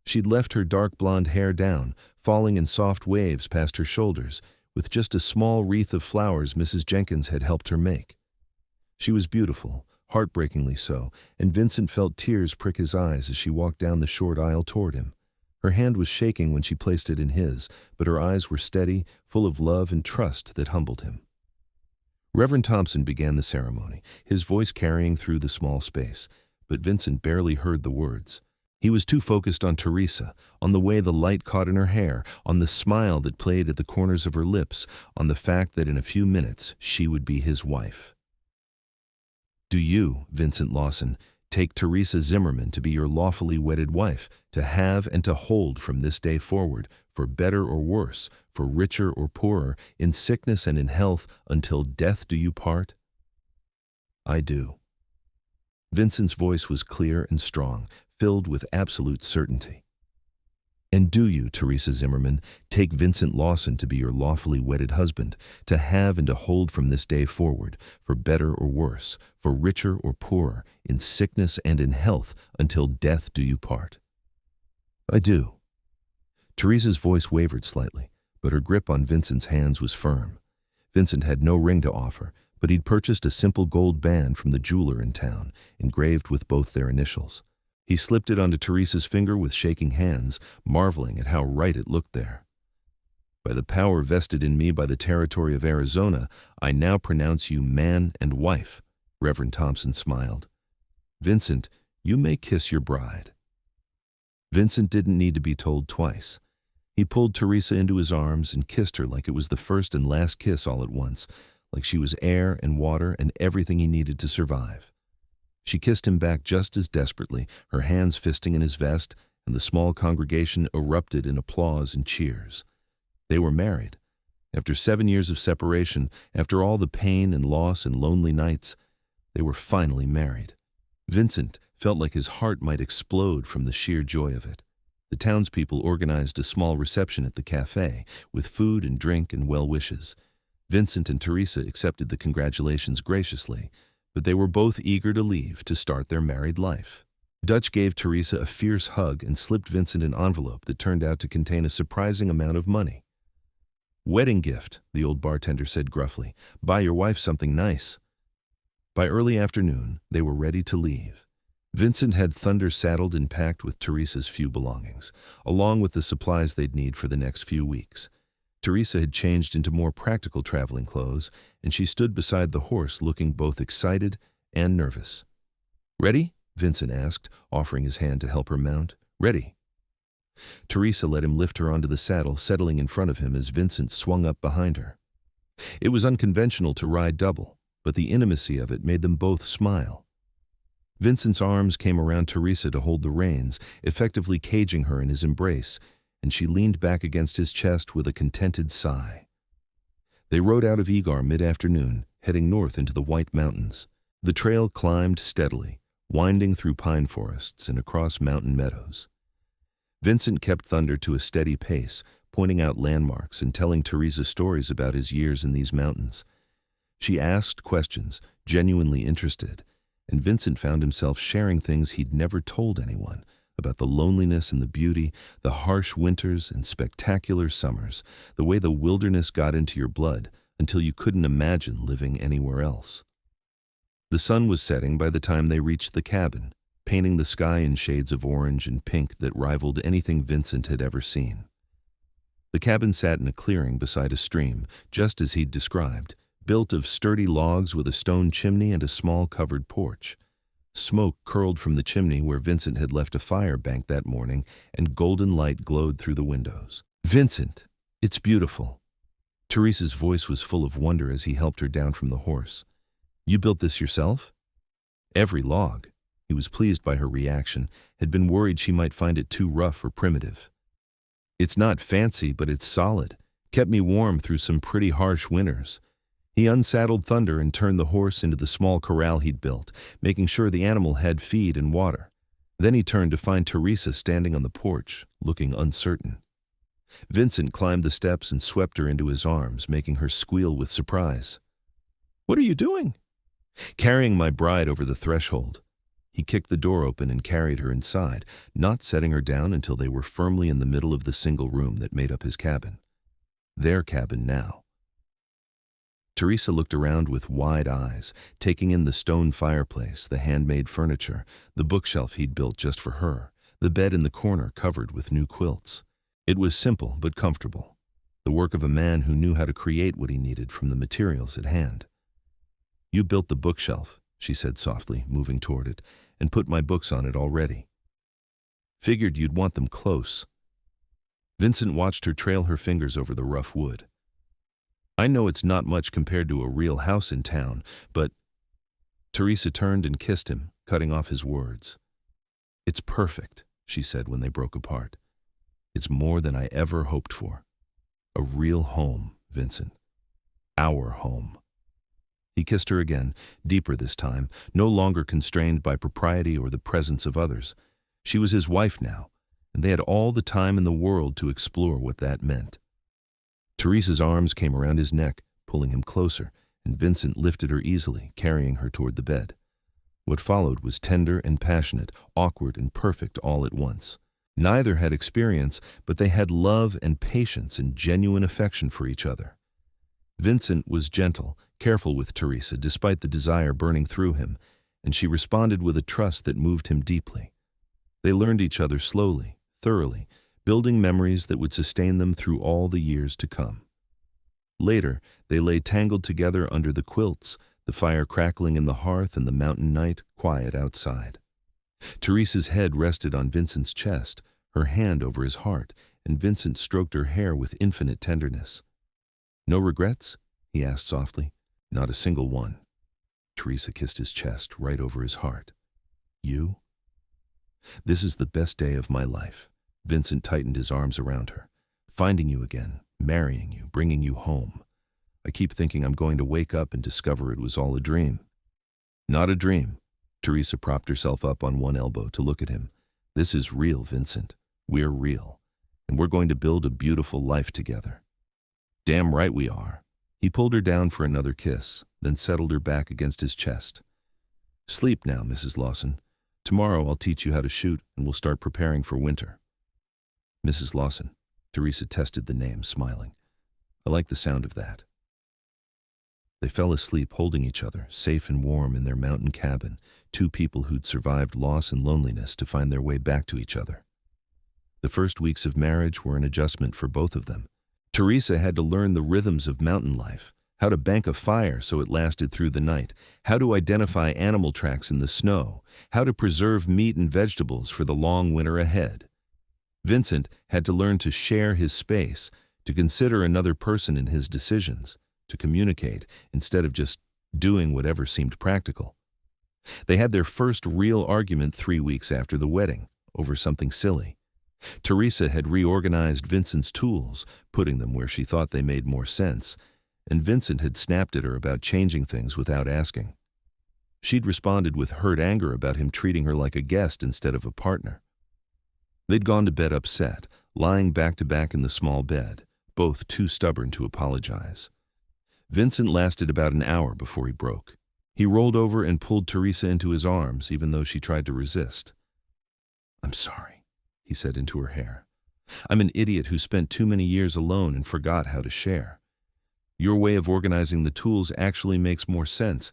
She'd left her dark blonde hair down, falling in soft waves past her shoulders, with just a small wreath of flowers Mrs. Jenkins had helped her make. She was beautiful, heartbreakingly so, and Vincent felt tears prick his eyes as she walked down the short aisle toward him. Her hand was shaking when she placed it in his, but her eyes were steady, full of love and trust that humbled him. Reverend Thompson began the ceremony, his voice carrying through the small space, but Vincent barely heard the words. He was too focused on Teresa, on the way the light caught in her hair, on the smile that played at the corners of her lips, on the fact that in a few minutes she would be his wife. Do you, Vincent Lawson, take Teresa Zimmerman to be your lawfully wedded wife, to have and to hold from this day forward, for better or worse, for richer or poorer, in sickness and in health, until death do you part? I do. Vincent's voice was clear and strong, filled with absolute certainty. And do you, Teresa Zimmerman, take Vincent Lawson to be your lawfully wedded husband, to have and to hold from this day forward, for better or worse, for richer or poorer, in sickness and in health, until death do you part? I do. Teresa's voice wavered slightly, but her grip on Vincent's hands was firm. Vincent had no ring to offer, but he'd purchased a simple gold band from the jeweler in town, engraved with both their initials. He slipped it onto Teresa's finger with shaking hands, marveling at how right it looked there. By the power vested in me by the territory of Arizona, I now pronounce you man and wife, Reverend Thompson smiled. Vincent, you may kiss your bride. Vincent didn't need to be told twice. He pulled Teresa into his arms and kissed her like it was the first and last kiss all at once, like she was air and water and everything he needed to survive. She kissed him back just as desperately, her hands fisting in his vest, and the small congregation erupted in applause and cheers. They were married. After 7 years of separation, after all the pain and loss and lonely nights, they were finally married. Vincent felt like his heart might explode from the sheer joy of it. The townspeople organized a small reception at the cafe, with food and drink and well wishes. Vincent and Teresa accepted the congratulations graciously, but they were both eager to leave to start their married life. Dutch gave Teresa a fierce hug and slipped Vincent an envelope that turned out to contain a surprising amount of money. Wedding gift, the old bartender said gruffly. Buy your wife something nice. By early afternoon, they were ready to leave. Vincent had Thunder saddled and packed with Teresa's few belongings, along with the supplies they'd need for the next few weeks. Teresa had changed into more practical traveling clothes, and she stood beside the horse looking both excited and nervous. Ready? Vincent asked, offering his hand to help her mount. Ready. Teresa let him lift her onto the saddle, settling in front of him as Vincent swung up behind her. It was unconventional to ride double, but the intimacy of it made them both smile. Vincent's arms came around Teresa to hold the reins, effectively caging her in his embrace, and she leaned back against his chest with a contented sigh. They rode out of Egar mid-afternoon, heading north into the White Mountains. The trail climbed steadily, winding through pine forests and across mountain meadows. Vincent kept Thunder to a steady pace, pointing out landmarks and telling Teresa stories about his years in these mountains. She asked questions, genuinely interested, and Vincent found himself sharing things he'd never told anyone about the loneliness and the beauty, the harsh winters and spectacular summers, the way the wilderness got into your blood until you couldn't imagine living anywhere else. The sun was setting by the time they reached the cabin, painting the sky in shades of orange and pink that rivaled anything Vincent had ever seen. The cabin sat in a clearing beside a stream, just as he'd described, built of sturdy logs with a stone chimney and a small covered porch. Smoke curled from the chimney where Vincent had left a fire banked that morning, and golden light glowed through the windows. "Vincent, it's beautiful." Teresa's voice was full of wonder as he helped her down from the horse. "You built this yourself?" "Every log." He was pleased by her reaction, had been worried she might find it too rough or primitive. "It's not fancy, but it's solid. Kept me warm through some pretty harsh winters." He unsaddled Thunder and turned the horse into the small corral he'd built, making sure the animal had feed and water. Then he turned to find Teresa standing on the porch, looking uncertain. Vincent climbed the steps and swept her into his arms, making her squeal with surprise. "What are you doing?" "Carrying my bride over the threshold." He kicked the door open and carried her inside, not setting her down until they were firmly in the middle of the single room that made up his cabin. Their cabin now. Teresa looked around with wide eyes, taking in the stone fireplace, the handmade furniture, the bookshelf he'd built just for her, the bed in the corner covered with new quilts. It was simple but comfortable, the work of a man who knew how to create what he needed from the materials at hand. "You built the bookshelf," she said softly, moving toward it, "and put my books on it already. Figured you'd want them close." Vincent watched her trail her fingers over the rough wood. "I know it's not much compared to a real house in town, but—" Teresa turned and kissed him, cutting off his words. "It's perfect," she said when they broke apart. "It's more than I ever hoped for. A real home, Vincent. Our home." He kissed her again, deeper this time, no longer constrained by propriety or the presence of others. She was his wife now, and they had all the time in the world to explore what that meant. Teresa's arms came around his neck, pulling him closer, and Vincent lifted her easily, carrying her toward the bed. What followed was tender and passionate, awkward and perfect all at once. Neither had experience, but they had love and patience and genuine affection for each other. Vincent was gentle, careful with Teresa despite the desire burning through him, and she responded with a trust that moved him deeply. They learned each other slowly, thoroughly, building memories that would sustain them through all the years to come. Later, they lay tangled together under the quilts, the fire crackling in the hearth and the mountain night quiet outside. Teresa's head rested on Vincent's chest, her hand over his heart, and Vincent stroked her hair with infinite tenderness. "No regrets?" he asked softly. "Not a single one." Teresa kissed his chest right over his heart. "You?" "This is the best day of my life." Vincent tightened his arms around her. "Finding you again, marrying you, bringing you home. I keep thinking I'm going to wake up and discover it was all a dream." "Not a dream." Teresa propped herself up on one elbow to look at him. "This is real, Vincent. We're real. And we're going to build a beautiful life together." "Damn right we are." He pulled her down for another kiss, then settled her back against his chest. "Sleep now, Mrs. Lawson. Tomorrow I'll teach you how to shoot, and we'll start preparing for winter." "Mrs. Lawson." Teresa tested the name, smiling. "I like the sound of that." They fell asleep holding each other, safe and warm in their mountain cabin, two people who'd survived loss and loneliness to find their way back to each other. The first weeks of marriage were an adjustment for both of them. Teresa had to learn the rhythms of mountain life, how to bank a fire so it lasted through the night, how to identify animal tracks in the snow, how to preserve meat and vegetables for the long winter ahead. Vincent had to learn to share his space, to consider another person in his decisions, to communicate instead of just doing whatever seemed practical. They had their first real argument 3 weeks after the wedding, over something silly. Teresa had reorganized Vincent's tools, putting them where she thought they made more sense, and Vincent had snapped at her about changing things without asking. She'd responded with hurt anger about him treating her like a guest instead of a partner. They'd gone to bed upset, lying back to back in the small bed, both too stubborn to apologize. Vincent lasted about an hour before he broke. He rolled over and pulled Teresa into his arms, even though she tried to resist. "I'm sorry," he said into her hair. "I'm an idiot who spent too many years alone and forgot how to share. Your way of organizing the tools actually makes more sense,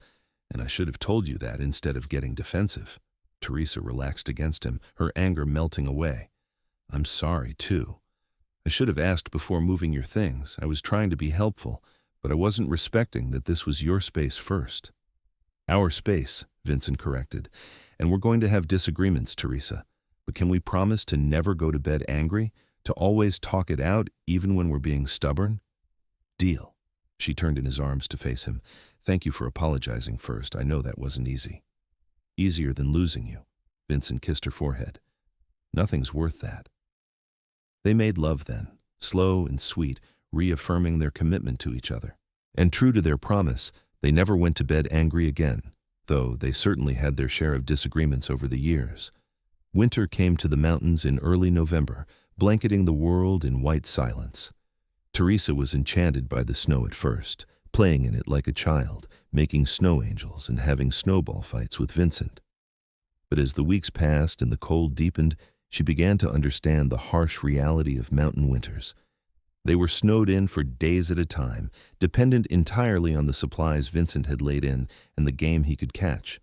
and I should have told you that instead of getting defensive." Teresa relaxed against him, her anger melting away. "I'm sorry, too. I should have asked before moving your things. I was trying to be helpful, but I wasn't respecting that this was your space first." "Our space," Vincent corrected. "And we're going to have disagreements, Teresa. But can we promise to never go to bed angry, to always talk it out even when we're being stubborn?" "Deal." She turned in his arms to face him. "Thank you for apologizing first. I know that wasn't easy." "Easier than losing you." Vincent kissed her forehead. "Nothing's worth that." They made love then, slow and sweet, reaffirming their commitment to each other. And true to their promise, they never went to bed angry again, though they certainly had their share of disagreements over the years. Winter came to the mountains in early November, blanketing the world in white silence. Teresa was enchanted by the snow at first, playing in it like a child, making snow angels and having snowball fights with Vincent. But as the weeks passed and the cold deepened, she began to understand the harsh reality of mountain winters. They were snowed in for days at a time, dependent entirely on the supplies Vincent had laid in and the game he could catch.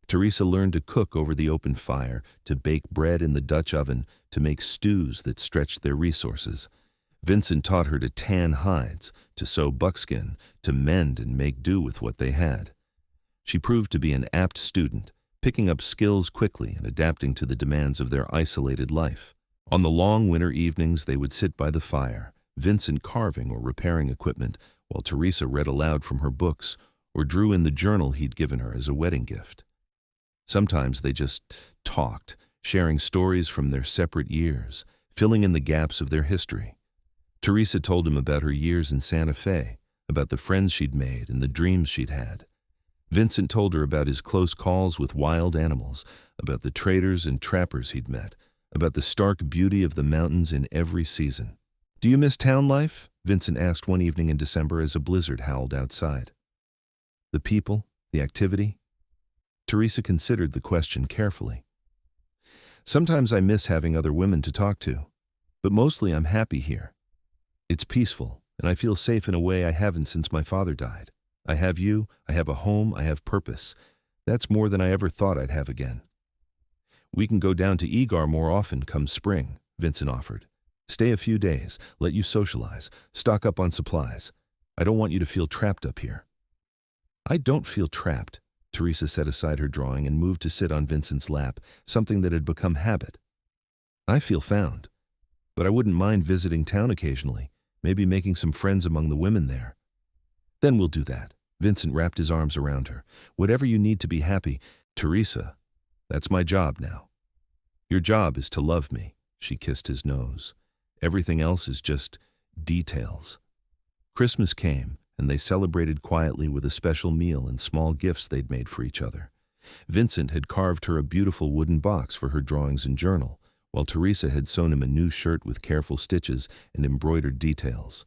Teresa learned to cook over the open fire, to bake bread in the Dutch oven, to make stews that stretched their resources. Vincent taught her to tan hides, to sew buckskin, to mend and make do with what they had. She proved to be an apt student, picking up skills quickly and adapting to the demands of their isolated life. On the long winter evenings they would sit by the fire, Vincent carving or repairing equipment, while Teresa read aloud from her books or drew in the journal he'd given her as a wedding gift. Sometimes they just talked, sharing stories from their separate years, filling in the gaps of their history. Teresa told him about her years in Santa Fe, about the friends she'd made and the dreams she'd had. Vincent told her about his close calls with wild animals, about the traders and trappers he'd met, about the stark beauty of the mountains in every season. "Do you miss town life?" Vincent asked one evening in December as a blizzard howled outside. "The people, the activity?" Teresa considered the question carefully. "Sometimes I miss having other women to talk to, but mostly I'm happy here. It's peaceful, and I feel safe in a way I haven't since my father died. I have you, I have a home, I have purpose. That's more than I ever thought I'd have again." "We can go down to Egar more often come spring," Vincent offered. "Stay a few days, let you socialize, stock up on supplies. I don't want you to feel trapped up here." "I don't feel trapped." Teresa set aside her drawing and moved to sit on Vincent's lap, something that had become habit. "I feel found, but I wouldn't mind visiting town occasionally, maybe making some friends among the women there." "Then we'll do that." Vincent wrapped his arms around her. "Whatever you need to be happy, Teresa, that's my job now." "Your job is to love me." She kissed his nose. "Everything else is just details." Christmas came, and they celebrated quietly with a special meal and small gifts they'd made for each other. Vincent had carved her a beautiful wooden box for her drawings and journal, while Teresa had sewn him a new shirt with careful stitches and embroidered details.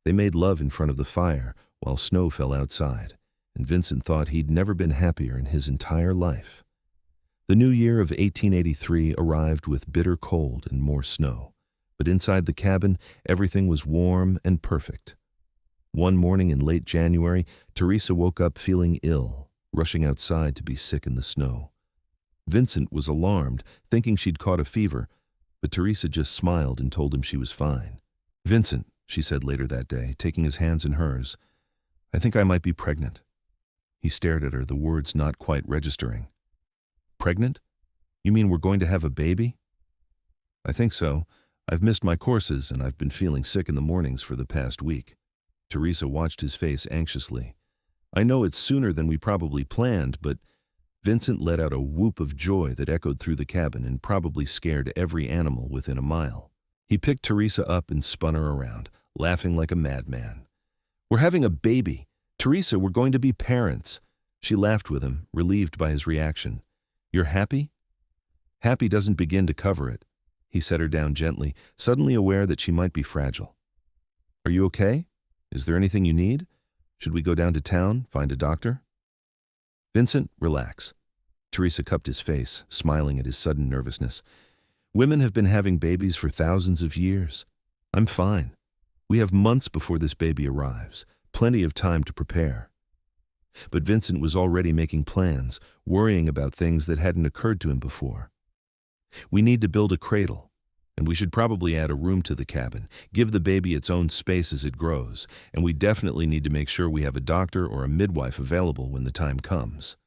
They made love in front of the fire while snow fell outside, and Vincent thought he'd never been happier in his entire life. The new year of 1883 arrived with bitter cold and more snow, but inside the cabin everything was warm and perfect. One morning in late January, Teresa woke up feeling ill, rushing outside to be sick in the snow. Vincent was alarmed, thinking she'd caught a fever, but Teresa just smiled and told him she was fine. "Vincent," she said later that day, taking his hands in hers, "I think I might be pregnant." He stared at her, the words not quite registering. "Pregnant? You mean we're going to have a baby?" I think so. I've missed my courses and I've been feeling sick in the mornings for the past week. Teresa watched his face anxiously. I know it's sooner than we probably planned, but Vincent let out a whoop of joy that echoed through the cabin and probably scared every animal within a mile. He picked Teresa up and spun her around, laughing like a madman. We're having a baby. Teresa, we're going to be parents. She laughed with him, relieved by his reaction. You're happy? Happy doesn't begin to cover it. He set her down gently, suddenly aware that she might be fragile. Are you okay? Is there anything you need? Should we go down to town, find a doctor? Vincent, relax. Teresa cupped his face, smiling at his sudden nervousness. Women have been having babies for thousands of years. I'm fine. We have months before this baby arrives, plenty of time to prepare. But Vincent was already making plans, worrying about things that hadn't occurred to him before. We need to build a cradle, and we should probably add a room to the cabin, give the baby its own space as it grows, and we definitely need to make sure we have a doctor or a midwife available when the time comes.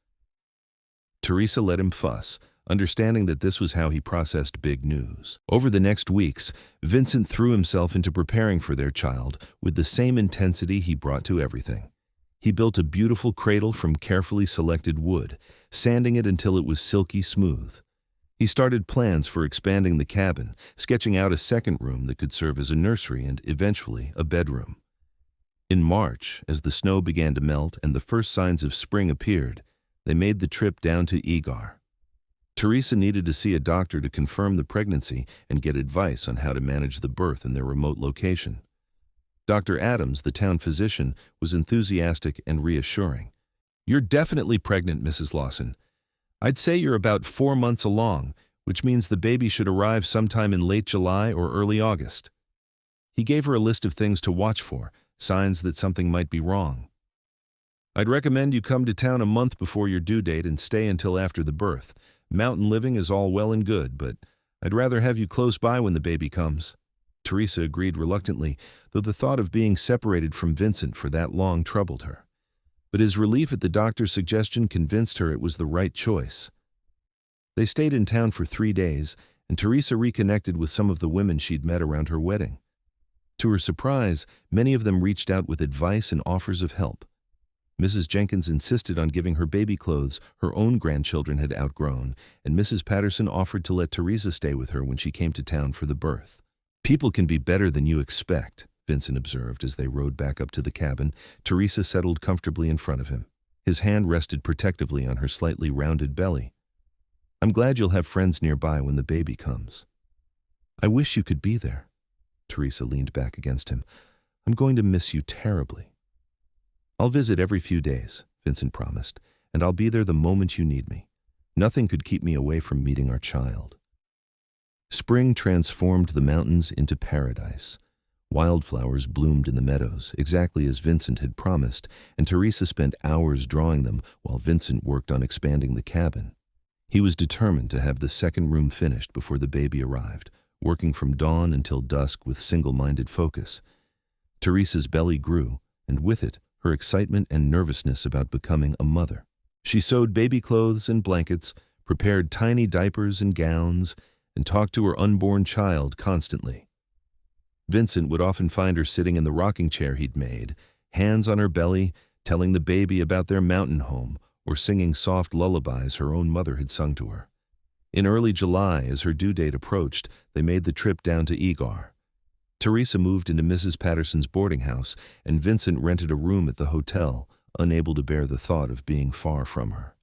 Teresa let him fuss, understanding that this was how he processed big news. Over the next weeks, Vincent threw himself into preparing for their child with the same intensity he brought to everything. He built a beautiful cradle from carefully selected wood, sanding it until it was silky smooth. He started plans for expanding the cabin, sketching out a second room that could serve as a nursery and, eventually, a bedroom. In March, as the snow began to melt and the first signs of spring appeared, they made the trip down to Egar. Teresa needed to see a doctor to confirm the pregnancy and get advice on how to manage the birth in their remote location. Dr. Adams, the town physician, was enthusiastic and reassuring. You're definitely pregnant, Mrs. Lawson. I'd say you're about 4 months along, which means the baby should arrive sometime in late July or early August. He gave her a list of things to watch for, signs that something might be wrong. I'd recommend you come to town a month before your due date and stay until after the birth. Mountain living is all well and good, but I'd rather have you close by when the baby comes. Teresa agreed reluctantly, though the thought of being separated from Vincent for that long troubled her. But his relief at the doctor's suggestion convinced her it was the right choice. They stayed in town for 3 days, and Teresa reconnected with some of the women she'd met around her wedding. To her surprise, many of them reached out with advice and offers of help. Mrs. Jenkins insisted on giving her baby clothes her own grandchildren had outgrown, and Mrs. Patterson offered to let Teresa stay with her when she came to town for the birth. People can be better than you expect, Vincent observed as they rode back up to the cabin. Teresa settled comfortably in front of him. His hand rested protectively on her slightly rounded belly. I'm glad you'll have friends nearby when the baby comes. I wish you could be there. Teresa leaned back against him. I'm going to miss you terribly. I'll visit every few days, Vincent promised, and I'll be there the moment you need me. Nothing could keep me away from meeting our child. Spring transformed the mountains into paradise. Wildflowers bloomed in the meadows, exactly as Vincent had promised, and Teresa spent hours drawing them while Vincent worked on expanding the cabin. He was determined to have the second room finished before the baby arrived, working from dawn until dusk with single-minded focus. Teresa's belly grew, and with it, her excitement and nervousness about becoming a mother. She sewed baby clothes and blankets, prepared tiny diapers and gowns, and talked to her unborn child constantly. Vincent would often find her sitting in the rocking chair he'd made, hands on her belly, telling the baby about their mountain home, or singing soft lullabies her own mother had sung to her. In early July, as her due date approached, they made the trip down to Egar. Teresa moved into Mrs. Patterson's boarding house, and Vincent rented a room at the hotel, unable to bear the thought of being far from her.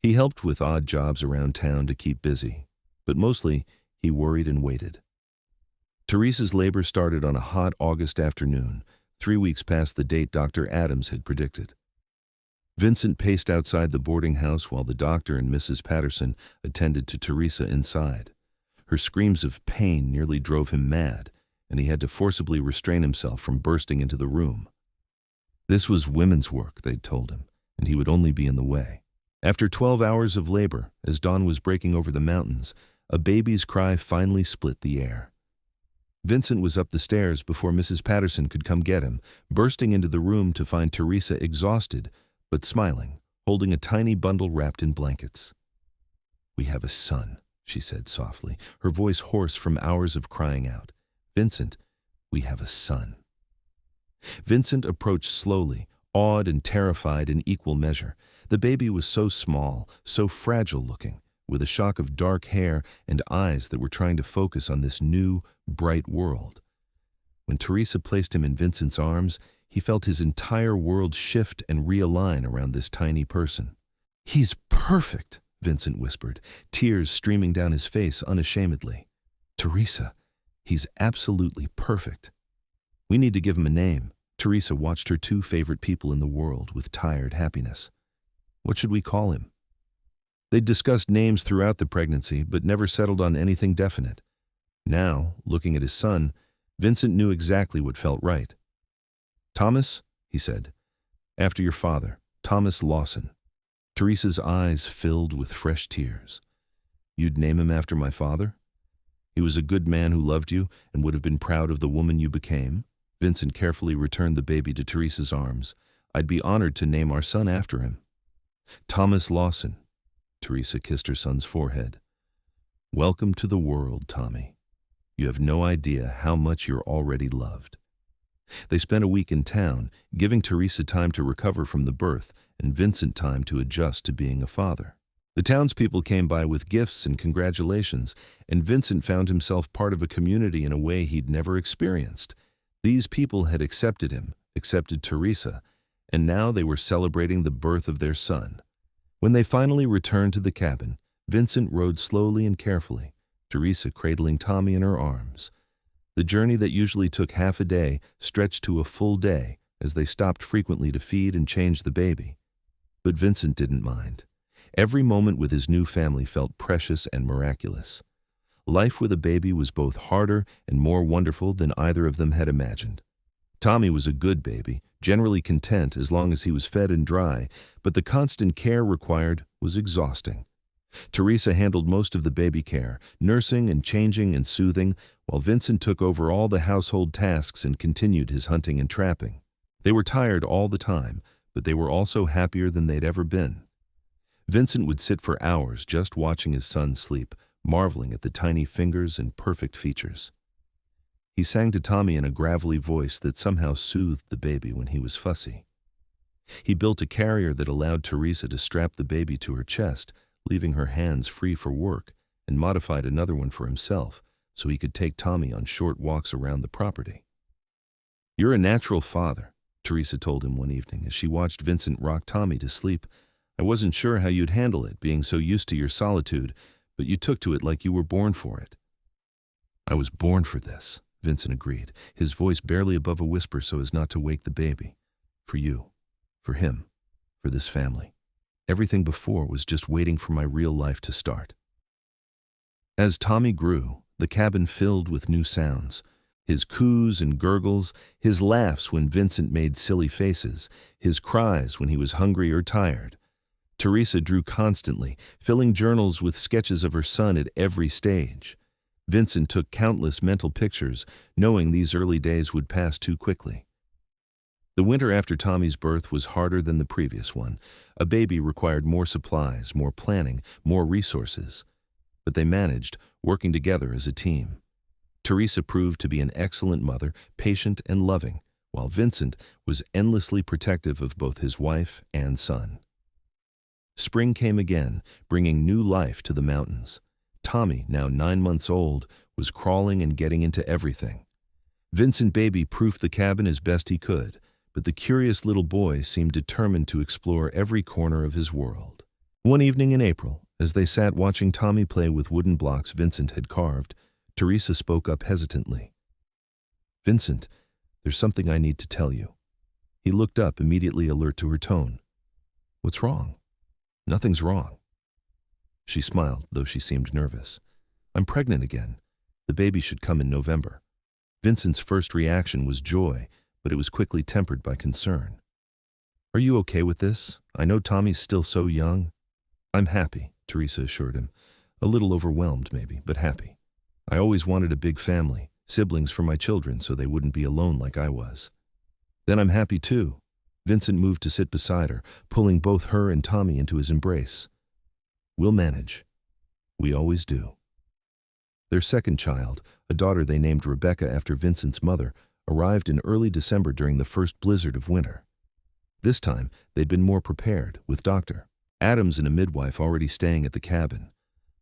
He helped with odd jobs around town to keep busy, but mostly he worried and waited. Teresa's labor started on a hot August afternoon, 3 weeks past the date Dr. Adams had predicted. Vincent paced outside the boarding house while the doctor and Mrs. Patterson attended to Teresa inside. Her screams of pain nearly drove him mad, and he had to forcibly restrain himself from bursting into the room. This was women's work, they'd told him, and he would only be in the way. After 12 hours of labor, as dawn was breaking over the mountains, a baby's cry finally split the air. Vincent was up the stairs before Mrs. Patterson could come get him, bursting into the room to find Teresa exhausted, but smiling, holding a tiny bundle wrapped in blankets. We have a son, she said softly, her voice hoarse from hours of crying out. "Vincent, we have a son." Vincent approached slowly, awed and terrified in equal measure. The baby was so small, so fragile-looking, with a shock of dark hair and eyes that were trying to focus on this new, bright world. When Teresa placed him in Vincent's arms, he felt his entire world shift and realign around this tiny person. "He's perfect," Vincent whispered, tears streaming down his face unashamedly. "Teresa, he's absolutely perfect." "We need to give him a name." Teresa watched her two favorite people in the world with tired happiness. "What should we call him?" They'd discussed names throughout the pregnancy, but never settled on anything definite. Now, looking at his son, Vincent knew exactly what felt right. "Thomas," he said, "after your father, Thomas Lawson." Teresa's eyes filled with fresh tears. "You'd name him after my father? He was a good man who loved you and would have been proud of the woman you became." Vincent carefully returned the baby to Teresa's arms. "I'd be honored to name our son after him." "Thomas Lawson." Teresa kissed her son's forehead. "Welcome to the world, Tommy. You have no idea how much you're already loved." They spent a week in town, giving Teresa time to recover from the birth and Vincent time to adjust to being a father. The townspeople came by with gifts and congratulations, and Vincent found himself part of a community in a way he'd never experienced. These people had accepted him, accepted Teresa, and now they were celebrating the birth of their son. When they finally returned to the cabin, Vincent rode slowly and carefully, Teresa cradling Tommy in her arms. The journey that usually took half a day stretched to a full day as they stopped frequently to feed and change the baby. But Vincent didn't mind. Every moment with his new family felt precious and miraculous. Life with a baby was both harder and more wonderful than either of them had imagined. Tommy was a good baby, generally content as long as he was fed and dry, but the constant care required was exhausting. Teresa handled most of the baby care, nursing and changing and soothing, while Vincent took over all the household tasks and continued his hunting and trapping. They were tired all the time, but they were also happier than they'd ever been. Vincent would sit for hours just watching his son sleep, marveling at the tiny fingers and perfect features. He sang to Tommy in a gravelly voice that somehow soothed the baby when he was fussy. He built a carrier that allowed Teresa to strap the baby to her chest, leaving her hands free for work, and modified another one for himself so he could take Tommy on short walks around the property. "You're a natural father," Teresa told him one evening as she watched Vincent rock Tommy to sleep. "I wasn't sure how you'd handle it, being so used to your solitude, but you took to it like you were born for it." "I was born for this," Vincent agreed, his voice barely above a whisper so as not to wake the baby. "For you, for him, for this family. Everything before was just waiting for my real life to start." As Tommy grew, the cabin filled with new sounds. His coos and gurgles, his laughs when Vincent made silly faces, his cries when he was hungry or tired. Teresa drew constantly, filling journals with sketches of her son at every stage. Vincent took countless mental pictures, knowing these early days would pass too quickly. The winter after Tommy's birth was harder than the previous one. A baby required more supplies, more planning, more resources. But they managed, working together as a team. Teresa proved to be an excellent mother, patient and loving, while Vincent was endlessly protective of both his wife and son. Spring came again, bringing new life to the mountains. Tommy, now 9 months old, was crawling and getting into everything. Vincent baby proofed the cabin as best he could, but the curious little boy seemed determined to explore every corner of his world. One evening in April, as they sat watching Tommy play with wooden blocks Vincent had carved, Teresa spoke up hesitantly. "Vincent, there's something I need to tell you." He looked up, immediately alert to her tone. "What's wrong?" "Nothing's wrong." She smiled, though she seemed nervous. "I'm pregnant again. The baby should come in November." Vincent's first reaction was joy, but it was quickly tempered by concern. "Are you okay with this? I know Tommy's still so young." "I'm happy," Teresa assured him. "A little overwhelmed, maybe, but happy. I always wanted a big family, siblings for my children so they wouldn't be alone like I was." "Then I'm happy too." Vincent moved to sit beside her, pulling both her and Tommy into his embrace. "We'll manage. We always do. Their second child, a daughter they named Rebecca after Vincent's mother, arrived in early December during the first blizzard of winter. This time, they'd been more prepared, with Dr. Adams and a midwife already staying at the cabin.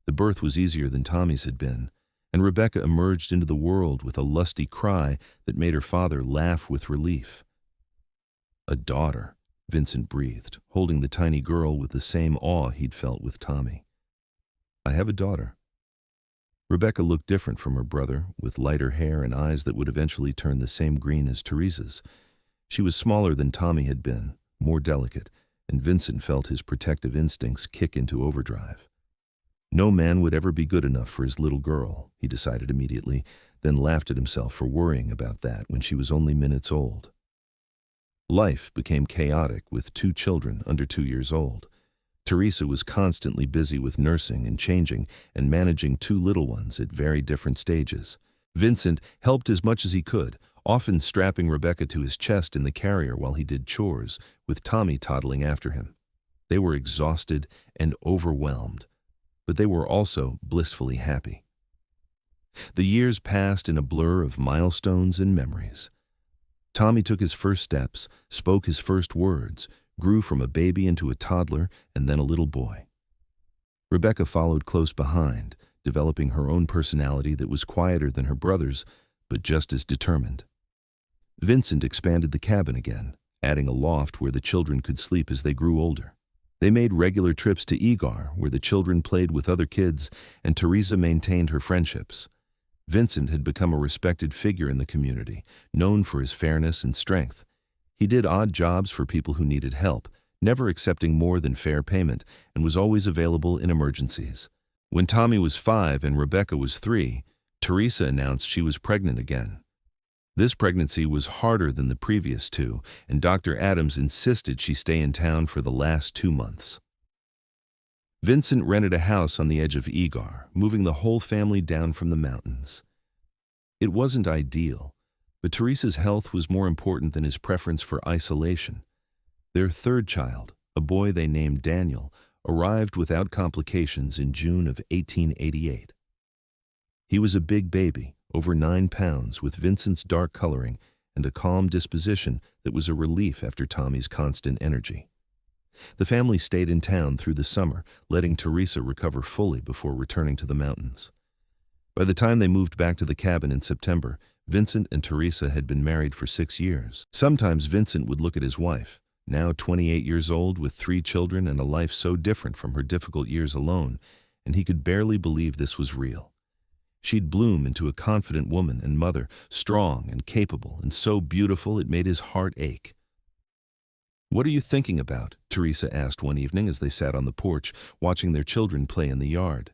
The birth was easier than Tommy's had been, and Rebecca emerged into the world with a lusty cry that made her father laugh with relief. "A daughter," Vincent breathed, holding the tiny girl with the same awe he'd felt with Tommy. "I have a daughter." Rebecca looked different from her brother, with lighter hair and eyes that would eventually turn the same green as Teresa's. She was smaller than Tommy had been, more delicate, and Vincent felt his protective instincts kick into overdrive. No man would ever be good enough for his little girl, he decided immediately, then laughed at himself for worrying about that when she was only minutes old. Life became chaotic with 2 children under 2 years old. Teresa was constantly busy with nursing and changing and managing 2 little ones at very different stages. Vincent helped as much as he could, often strapping Rebecca to his chest in the carrier while he did chores, with Tommy toddling after him. They were exhausted and overwhelmed, but they were also blissfully happy. The years passed in a blur of milestones and memories. Tommy took his first steps, spoke his first words, grew from a baby into a toddler and then a little boy. Rebecca followed close behind, developing her own personality that was quieter than her brother's, but just as determined. Vincent expanded the cabin again, adding a loft where the children could sleep as they grew older. They made regular trips to Egar, where the children played with other kids, and Teresa maintained her friendships. Vincent had become a respected figure in the community, known for his fairness and strength. He did odd jobs for people who needed help, never accepting more than fair payment, and was always available in emergencies. When Tommy was 5 and Rebecca was 3, Teresa announced she was pregnant again. This pregnancy was harder than the previous 2, and Dr. Adams insisted she stay in town for the last 2 months. Vincent rented a house on the edge of Egar, moving the whole family down from the mountains. It wasn't ideal, but Teresa's health was more important than his preference for isolation. Their third child, a boy they named Daniel, arrived without complications in June of 1888. He was a big baby, over 9 pounds, with Vincent's dark coloring and a calm disposition that was a relief after Tommy's constant energy. The family stayed in town through the summer, letting Teresa recover fully before returning to the mountains. By the time they moved back to the cabin in September, Vincent and Teresa had been married for 6 years. Sometimes Vincent would look at his wife, now 28 years old with 3 children and a life so different from her difficult years alone, and he could barely believe this was real. She'd bloom into a confident woman and mother, strong and capable, and so beautiful it made his heart ache. "What are you thinking about?" Teresa asked one evening as they sat on the porch, watching their children play in the yard.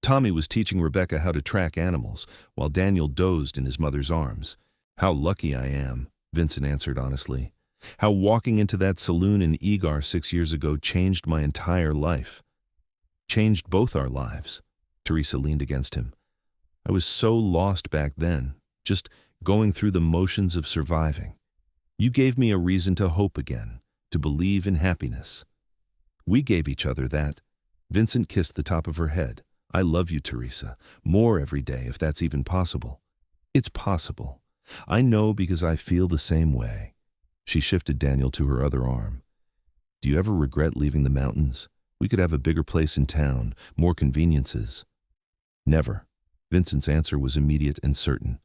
Tommy was teaching Rebecca how to track animals, while Daniel dozed in his mother's arms. "How lucky I am," Vincent answered honestly. "How walking into that saloon in Egar 6 years ago changed my entire life." "Changed both our lives." Teresa leaned against him. "I was so lost back then, just going through the motions of surviving. You gave me a reason to hope again, to believe in happiness." "We gave each other that." Vincent kissed the top of her head. "I love you, Teresa, more every day if that's even possible." "It's possible. I know because I feel the same way." She shifted Daniel to her other arm. "Do you ever regret leaving the mountains? We could have a bigger place in town, more conveniences." "Never." Vincent's answer was immediate and certain.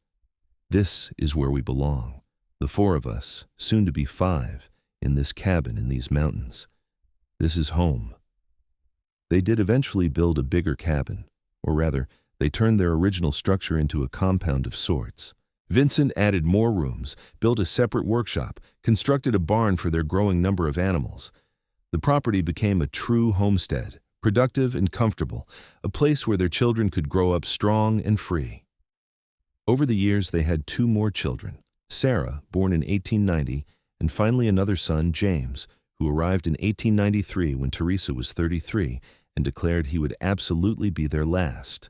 "This is where we belong. The 4 of us, soon to be 5, in this cabin in these mountains. This is home." They did eventually build a bigger cabin, or rather, they turned their original structure into a compound of sorts. Vincent added more rooms, built a separate workshop, constructed a barn for their growing number of animals. The property became a true homestead, productive and comfortable, a place where their children could grow up strong and free. Over the years, they had 2 more children, Sarah, born in 1890, and finally another son, James, who arrived in 1893 when Teresa was 33 and declared he would absolutely be their last.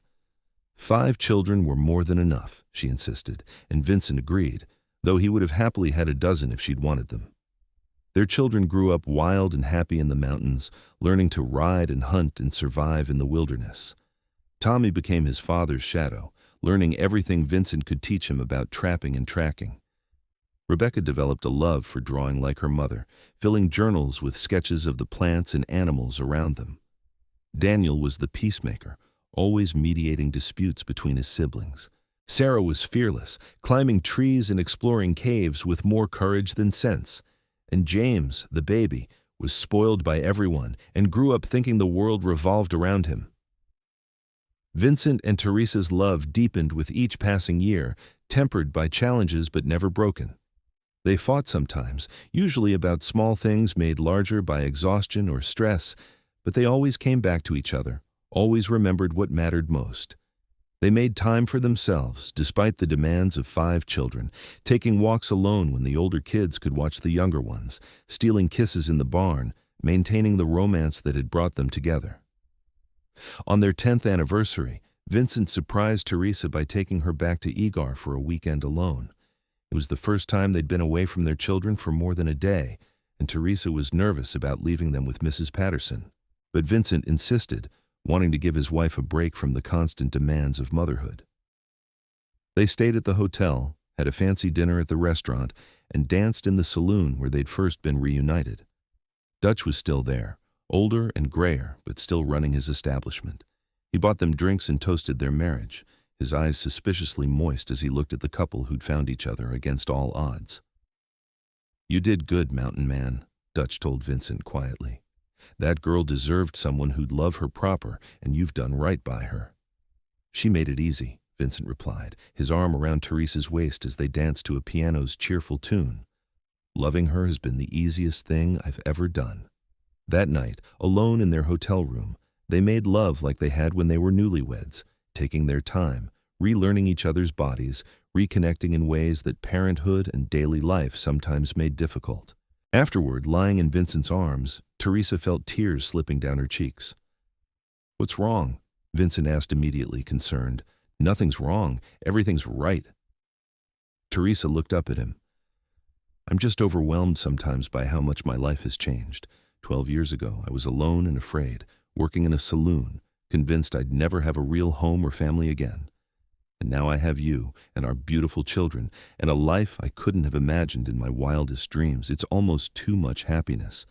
5 children were more than enough, she insisted, and Vincent agreed, though he would have happily had a dozen if she'd wanted them. Their children grew up wild and happy in the mountains, learning to ride and hunt and survive in the wilderness. Tommy became his father's shadow, learning everything Vincent could teach him about trapping and tracking. Rebecca developed a love for drawing like her mother, filling journals with sketches of the plants and animals around them. Daniel was the peacemaker, always mediating disputes between his siblings. Sarah was fearless, climbing trees and exploring caves with more courage than sense. And James, the baby, was spoiled by everyone and grew up thinking the world revolved around him. Vincent and Teresa's love deepened with each passing year, tempered by challenges but never broken. They fought sometimes, usually about small things made larger by exhaustion or stress, but they always came back to each other, always remembered what mattered most. They made time for themselves, despite the demands of 5 children, taking walks alone when the older kids could watch the younger ones, stealing kisses in the barn, maintaining the romance that had brought them together. On their 10th anniversary, Vincent surprised Teresa by taking her back to Egar for a weekend alone. It was the first time they'd been away from their children for more than a day, and Teresa was nervous about leaving them with Mrs. Patterson. But Vincent insisted, wanting to give his wife a break from the constant demands of motherhood. They stayed at the hotel, had a fancy dinner at the restaurant, and danced in the saloon where they'd first been reunited. Dutch was still there, older and grayer, but still running his establishment. He bought them drinks and toasted their marriage, his eyes suspiciously moist as he looked at the couple who'd found each other against all odds. "You did good, Mountain Man," Dutch told Vincent quietly. "That girl deserved someone who'd love her proper, and you've done right by her." "She made it easy," Vincent replied, his arm around Teresa's waist as they danced to a piano's cheerful tune. "Loving her has been the easiest thing I've ever done." That night, alone in their hotel room, they made love like they had when they were newlyweds, taking their time, relearning each other's bodies, reconnecting in ways that parenthood and daily life sometimes made difficult. Afterward, lying in Vincent's arms, Teresa felt tears slipping down her cheeks. "What's wrong?" Vincent asked immediately, concerned. "Nothing's wrong. Everything's right." Teresa looked up at him. "I'm just overwhelmed sometimes by how much my life has changed. 12 years ago, I was alone and afraid, working in a saloon, convinced I'd never have a real home or family again. And now I have you and our beautiful children and a life I couldn't have imagined in my wildest dreams. It's almost too much happiness."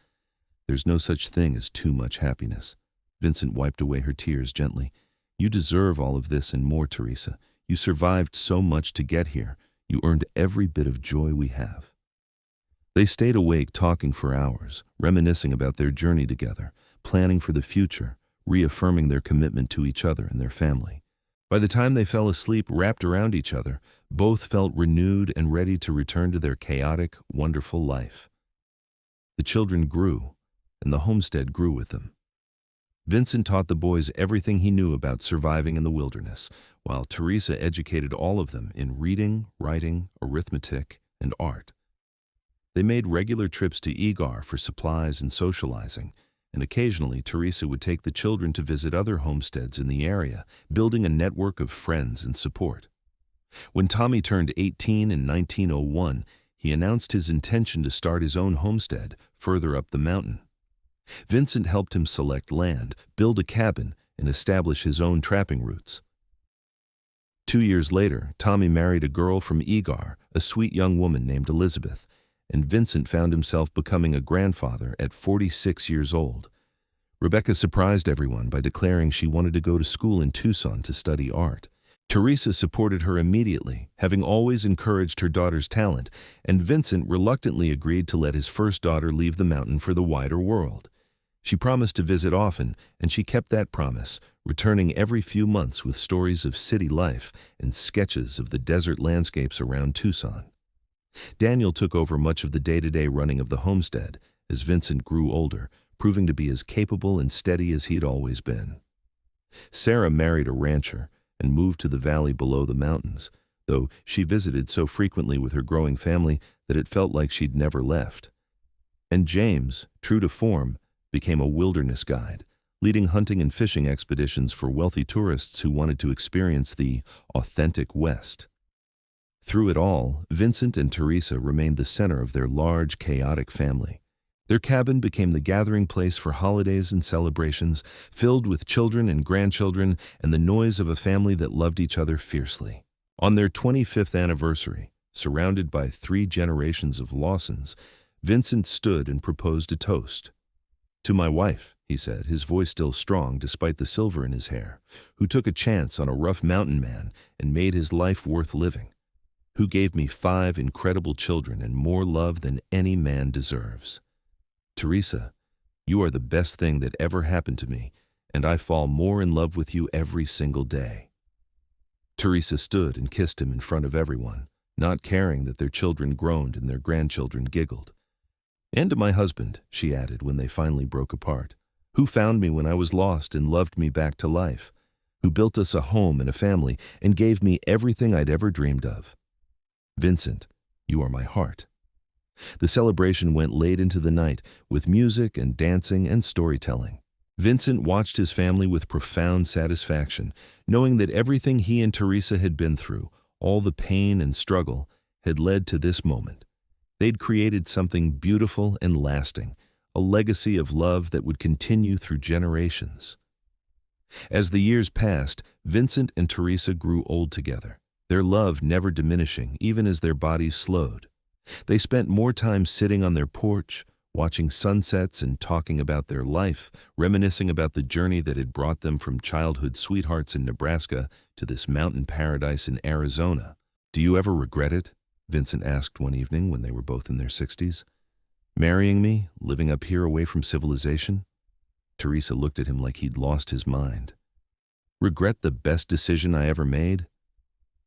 "There's no such thing as too much happiness." Vincent wiped away her tears gently. "You deserve all of this and more, Teresa. You survived so much to get here. You earned every bit of joy we have." They stayed awake talking for hours, reminiscing about their journey together, planning for the future, reaffirming their commitment to each other and their family. By the time they fell asleep wrapped around each other, both felt renewed and ready to return to their chaotic, wonderful life. The children grew, and the homestead grew with them. Vincent taught the boys everything he knew about surviving in the wilderness, while Teresa educated all of them in reading, writing, arithmetic, and art. They made regular trips to Egar for supplies and socializing, and occasionally Teresa would take the children to visit other homesteads in the area, building a network of friends and support. When Tommy turned 18 in 1901, he announced his intention to start his own homestead further up the mountain. Vincent helped him select land, build a cabin, and establish his own trapping routes. 2 years later, Tommy married a girl from Egar, a sweet young woman named Elizabeth, and Vincent found himself becoming a grandfather at 46 years old. Rebecca surprised everyone by declaring she wanted to go to school in Tucson to study art. Teresa supported her immediately, having always encouraged her daughter's talent, and Vincent reluctantly agreed to let his first daughter leave the mountain for the wider world. She promised to visit often, and she kept that promise, returning every few months with stories of city life and sketches of the desert landscapes around Tucson. Daniel took over much of the day-to-day running of the homestead as Vincent grew older, proving to be as capable and steady as he'd always been. Sarah married a rancher and moved to the valley below the mountains, though she visited so frequently with her growing family that it felt like she'd never left. And James, true to form, became a wilderness guide, leading hunting and fishing expeditions for wealthy tourists who wanted to experience the authentic West. Through it all, Vincent and Teresa remained the center of their large, chaotic family. Their cabin became the gathering place for holidays and celebrations, filled with children and grandchildren and the noise of a family that loved each other fiercely. On their 25th anniversary, surrounded by 3 generations of Lawsons, Vincent stood and proposed a toast. "To my wife," he said, his voice still strong despite the silver in his hair, "who took a chance on a rough mountain man and made his life worth living, who gave me 5 incredible children and more love than any man deserves. Teresa, you are the best thing that ever happened to me, and I fall more in love with you every single day." Teresa stood and kissed him in front of everyone, not caring that their children groaned and their grandchildren giggled. "And to my husband," she added when they finally broke apart, "who found me when I was lost and loved me back to life, who built us a home and a family and gave me everything I'd ever dreamed of. Vincent, you are my heart." The celebration went late into the night, with music and dancing and storytelling. Vincent watched his family with profound satisfaction, knowing that everything he and Teresa had been through, all the pain and struggle, had led to this moment. They'd created something beautiful and lasting, a legacy of love that would continue through generations. As the years passed, Vincent and Teresa grew old together, their love never diminishing even as their bodies slowed. They spent more time sitting on their porch, watching sunsets and talking about their life, reminiscing about the journey that had brought them from childhood sweethearts in Nebraska to this mountain paradise in Arizona. "Do you ever regret it?" Vincent asked one evening when they were both in their 60s. "Marrying me, living up here away from civilization?" Teresa looked at him like he'd lost his mind. "Regret the best decision I ever made?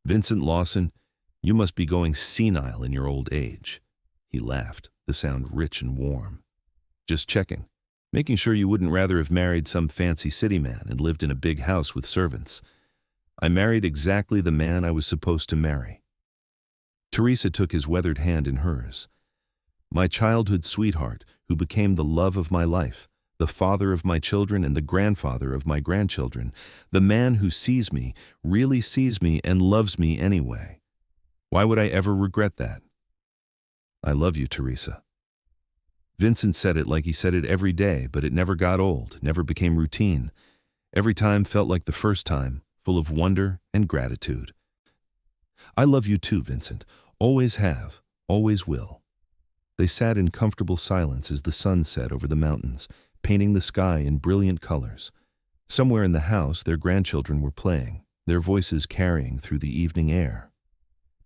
Vincent Lawson, you must be going senile in your old age." He laughed, the sound rich and warm. "Just checking, making sure you wouldn't rather have married some fancy city man and lived in a big house with servants. I married exactly the man I was supposed to marry." Teresa took his weathered hand in hers. "My childhood sweetheart, who became the love of my life, the father of my children and the grandfather of my grandchildren, the man who sees me, really sees me and loves me anyway. Why would I ever regret that? I love you, Teresa." Vincent said it like he said it every day, but it never got old, never became routine. Every time felt like the first time, full of wonder and gratitude. "I love you too, Vincent. Always have, always will." They sat in comfortable silence as the sun set over the mountains, painting the sky in brilliant colors. Somewhere in the house, their grandchildren were playing, their voices carrying through the evening air.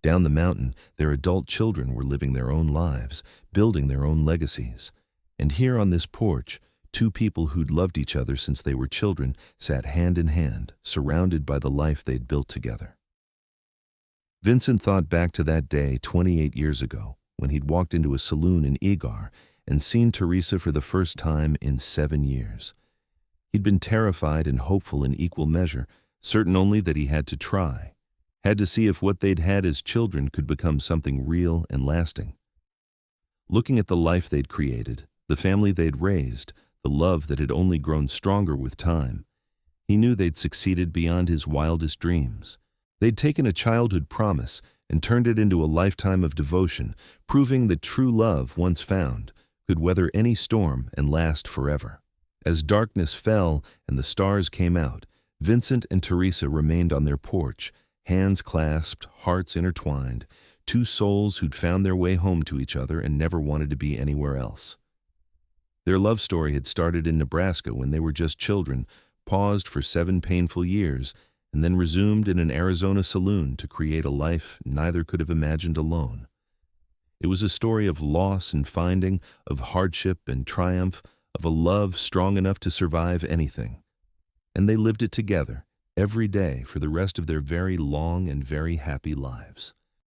Down the mountain, their adult children were living their own lives, building their own legacies. And here on this porch, 2 people who'd loved each other since they were children sat hand in hand, surrounded by the life they'd built together. Vincent thought back to that day 28 years ago, when he'd walked into a saloon in Egar and seen Teresa for the first time in 7 years. He'd been terrified and hopeful in equal measure, certain only that he had to try, had to see if what they'd had as children could become something real and lasting. Looking at the life they'd created, the family they'd raised, the love that had only grown stronger with time, he knew they'd succeeded beyond his wildest dreams. They'd taken a childhood promise and turned it into a lifetime of devotion, proving that true love, once found, could weather any storm and last forever. As darkness fell and the stars came out, Vincent and Teresa remained on their porch, hands clasped, hearts intertwined, 2 souls who'd found their way home to each other and never wanted to be anywhere else. Their love story had started in Nebraska when they were just children, paused for 7 painful years, and then resumed in an Arizona saloon to create a life neither could have imagined alone. It was a story of loss and finding, of hardship and triumph, of a love strong enough to survive anything. And they lived it together, every day for the rest of their very long and very happy lives.